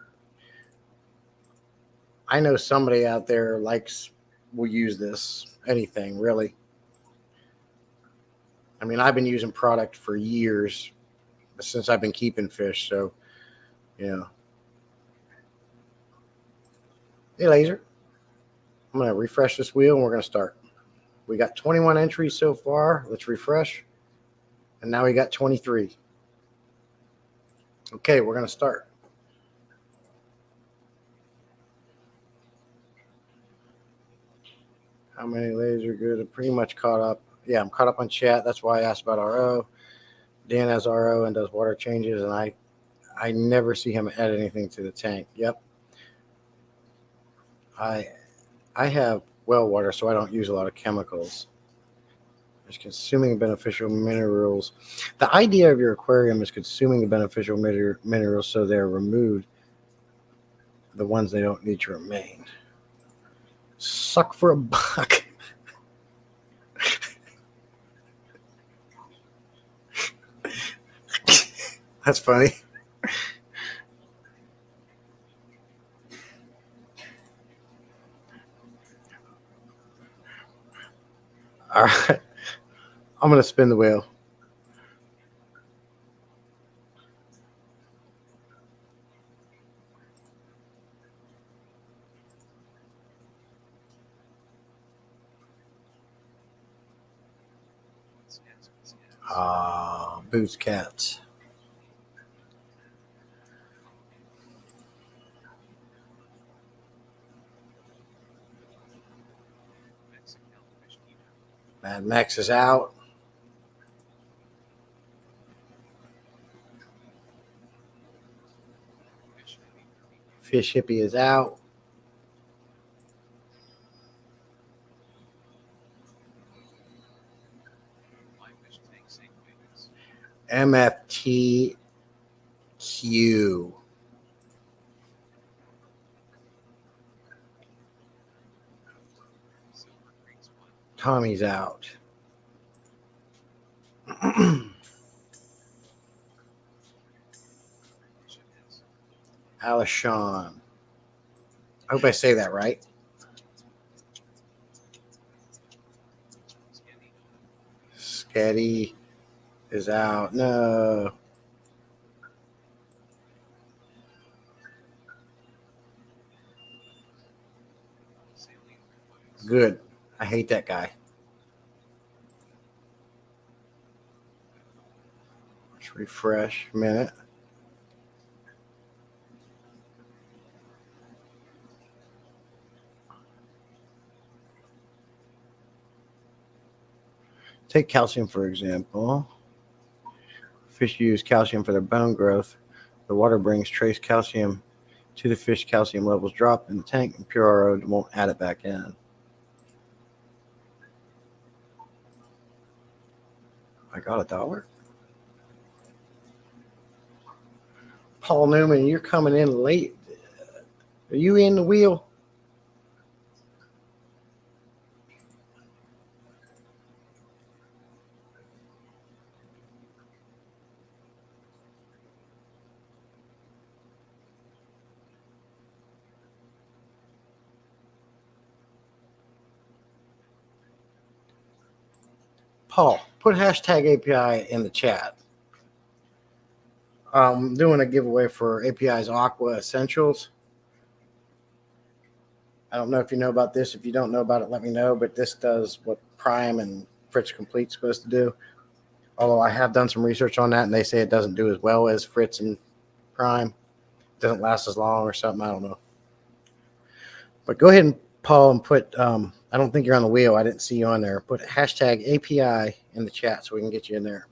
I know somebody out there will use this, anything, really. I mean, I've been using product for years since I've been keeping fish, so, you know. Hey, Laser. I'm going to refresh this wheel, and we're going to start. We got 21 entries so far. Let's refresh. And now we got 23. Okay, we're going to start. How many laser good? I'm pretty much caught up. Yeah, I'm caught up on chat. That's why I asked about RO. Dan has RO and does water changes, and I never see him add anything to the tank. Yep. I have well water, so I don't use a lot of chemicals. It's consuming beneficial minerals. The idea of your aquarium is consuming the beneficial minerals so they're removed. The ones they don't need to remain. Suck for a buck. That's funny. All right. I'm going to spin the wheel. Boots Cats. Mad Max is out. Fish Hippie is out. MFTQ. Tommy's out. Alishon. I hope I say that right. Sketty is out. No. Good. I hate that guy. Let's refresh a minute. Take calcium, for example. Fish use calcium for their bone growth. The water brings trace calcium to the fish. Calcium levels drop in the tank, and Pure RO won't add it back in. I got $1. Paul Newman, you're coming in late. Are you in the wheel? Paul, put hashtag API in the chat. I'm doing a giveaway for API's Aqua Essentials. I don't know if you know about this. If you don't know about it, let me know. But this does what Prime and Fritz Complete's supposed to do. Although I have done some research on that, and they say it doesn't do as well as Fritz and Prime. It doesn't last as long or something. I don't know. But go ahead and Paul and put. I don't think you're on the wheel. I didn't see you on there. Put hashtag API in the chat so we can get you in there.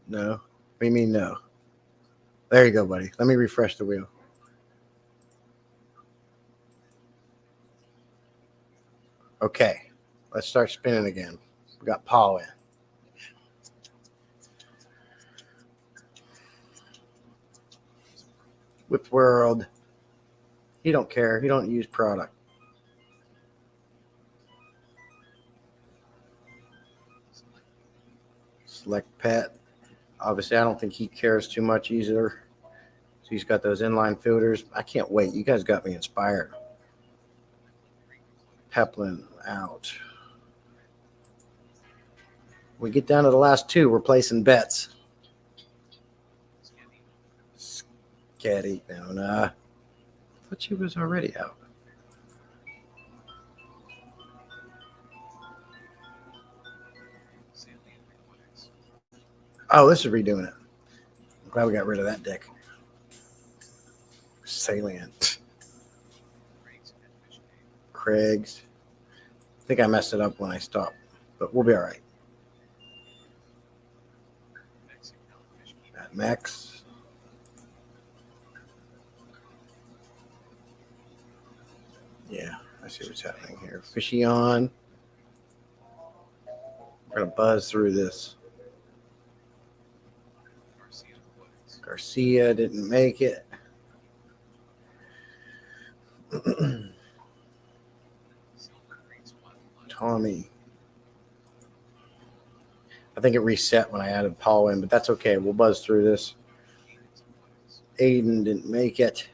No. What do you mean no? There you go, buddy. Let me refresh the wheel. Okay. Let's start spinning again. We got Paul in. Whip World. He don't care. He don't use product. Select Pet. Obviously, I don't think he cares too much either. So he's got those inline filters. I can't wait. You guys got me inspired. Peplin out. We get down to the last two. We're placing bets. Sketty. No. I thought she was already out. Oh, this is redoing it. I'm glad we got rid of that deck. Salient. Craig's. I think I messed it up when I stopped, but we'll be all right. At Max. Yeah, I see what's happening here. Fishy on. We're going to buzz through this. Garcia didn't make it. Tommy. I think it reset when I added Paul in, but that's okay. We'll buzz through this. Aiden didn't make it.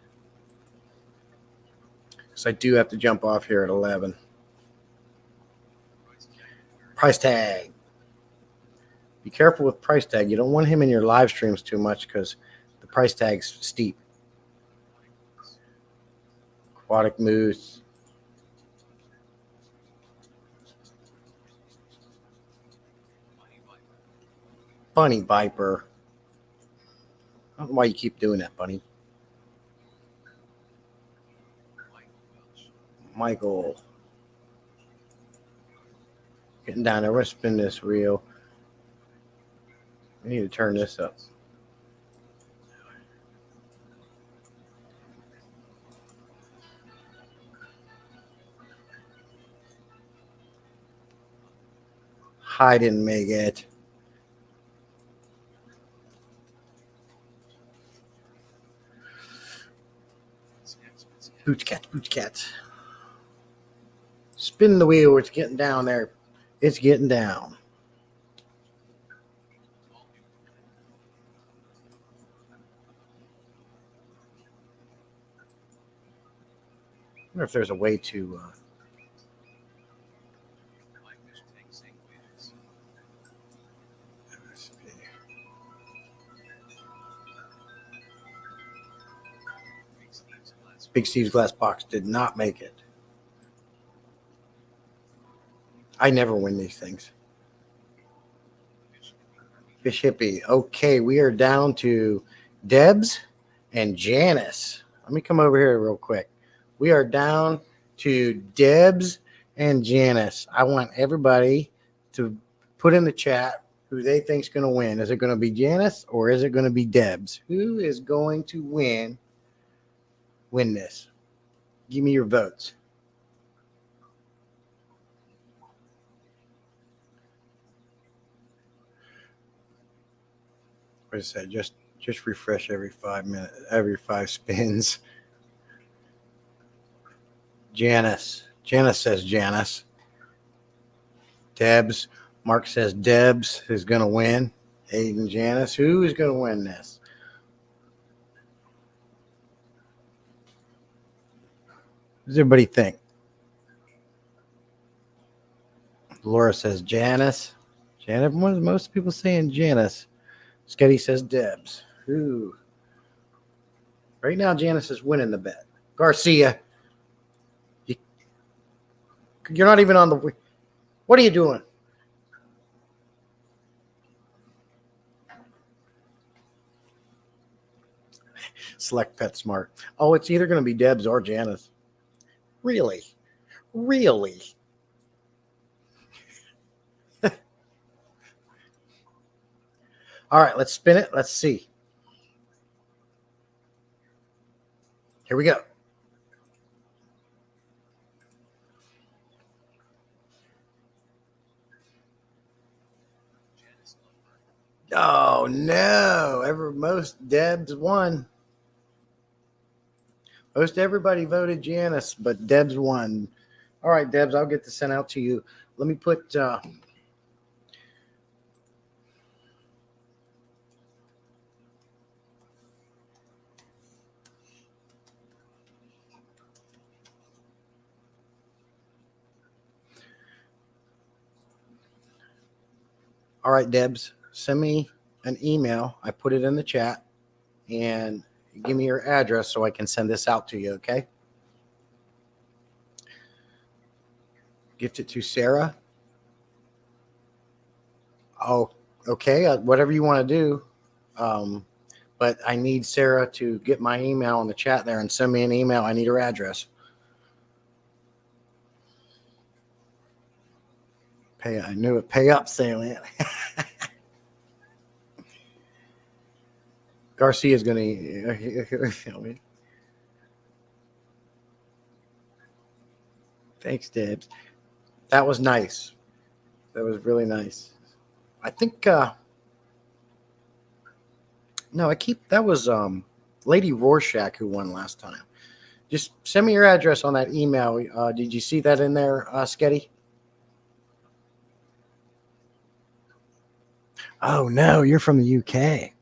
So I do have to jump off here at 11. Price tag. Be careful with price tag. You don't want him in your live streams too much because the price tag's steep. Aquatic Moose. Bunny Viper. I don't know why you keep doing that, Bunny. Michael. Getting down there. We're going to spin this reel. We need to turn this up. I didn't make it. Boots cat. Spin the wheel. It's getting down there. It's getting down. I wonder if there's a way to. Big Steve's Glass Box did not make it. I never win these things. Fish Hippie. Okay, we are down to Debs and Janice. Let me come over here real quick. We are down to Debs and Janice. I want everybody to put in the chat who they think is going to win. Is it going to be Janice or is it going to be Debs? Who is going to win this? Give me your votes. What is that? Just refresh every 5 minutes, every 5 spins. Janice says Janice. Debs. Mark says Debs is going to win. Aiden, Janice. Who is going to win this? What does everybody think? Laura says Janice. Most people saying Janice. Sketty says Debs. Ooh. Right now, Janice is winning the bet. Garcia. You're not even on the... What are you doing? Select Pet Smart. Oh, it's either going to be Debs or Janice. Really? Really? All right, let's spin it. Let's see. Here we go. Oh, no. Most Debs won. Most everybody voted Janice, but Debs won. All right, Debs, I'll get this sent out to you. Let me put... All right, Debs, send me an email. I put it in the chat, and give me your address so I can send this out to you, okay? Gift it to Sarah. Oh, okay, whatever you want to do. But I need Sarah to get my email in the chat there and send me an email. I need her address. I knew it. Pay up, Salient. Garcia's going to... Thanks, Debs. That was nice. That was really nice. I think... No, that was Lady Rorschach who won last time. Just send me your address on that email. Did you see that in there, Sketty? Oh, no, you're from the UK.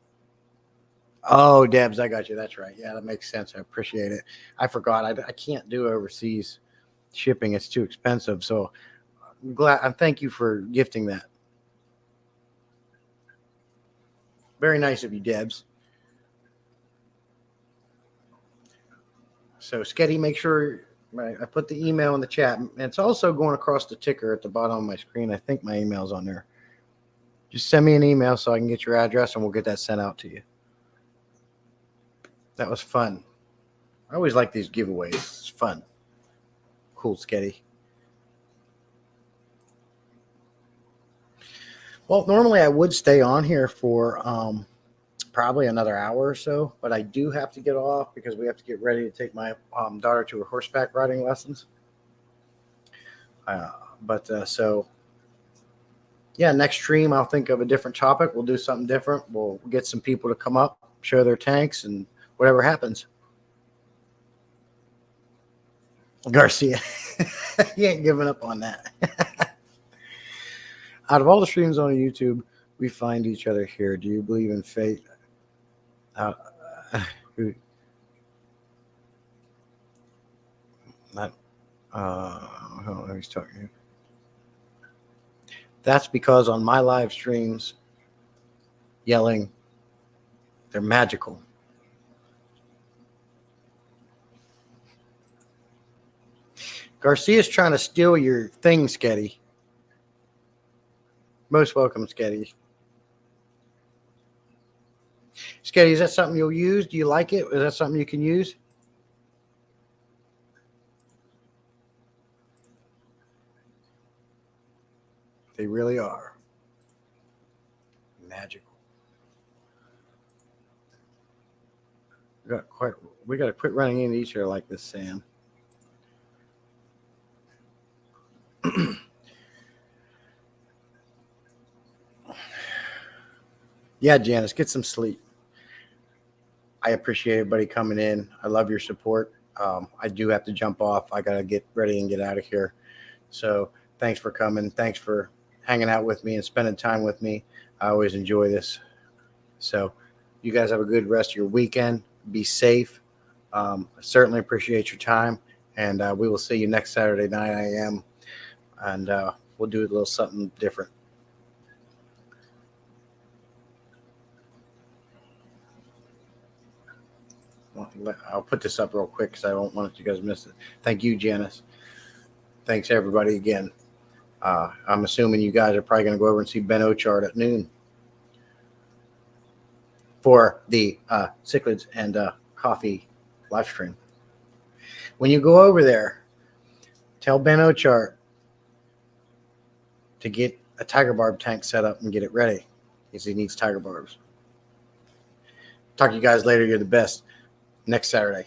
Oh, Debs, I got you. That's right. Yeah, that makes sense. I appreciate it. I forgot. I can't do overseas shipping. It's too expensive. So I'm glad. And thank you for gifting that. Very nice of you, Debs. So, Sketty, make sure I put the email in the chat. And it's also going across the ticker at the bottom of my screen. I think my email's on there. Just send me an email so I can get your address, and we'll get that sent out to you. That was fun. I always like these giveaways. It's fun. Cool, Sketty. Well, normally I would stay on here for probably another hour or so, but I do have to get off because we have to get ready to take my daughter to her horseback riding lessons. So, yeah, next stream I'll think of a different topic. We'll do something different. We'll get some people to come up, show their tanks, and whatever happens. Garcia. He ain't giving up on that. Out of all the streams on YouTube, we find each other here. Do you believe in fate? Who? Not. I don't know who he's talking to. That's because on my live streams, yelling, they're magical. Garcia's trying to steal your thing, Sketty. Most welcome, Sketty. Sketty, is that something you'll use? Do you like it? Is that something you can use? They really are magical. We got to quit running into each other like this, Sam. Yeah, Janice, get some sleep. I appreciate everybody coming in. I love your support. I do have to jump off. I got to get ready and get out of here. So thanks for coming. Thanks for hanging out with me and spending time with me. I always enjoy this. So you guys have a good rest of your weekend. Be safe. I certainly appreciate your time. And we will see you next Saturday, 9 a.m. And we'll do a little something different. I'll put this up real quick because I don't want you guys to miss it. Thank you, Janice. Thanks, everybody, again. I'm assuming you guys are probably going to go over and see Ben Ochard at noon for the Cichlids and Coffee live stream. When you go over there, tell Ben Ochard to get a Tiger Barb tank set up and get it ready because he needs Tiger Barbs. Talk to you guys later. You're the best. Next Saturday.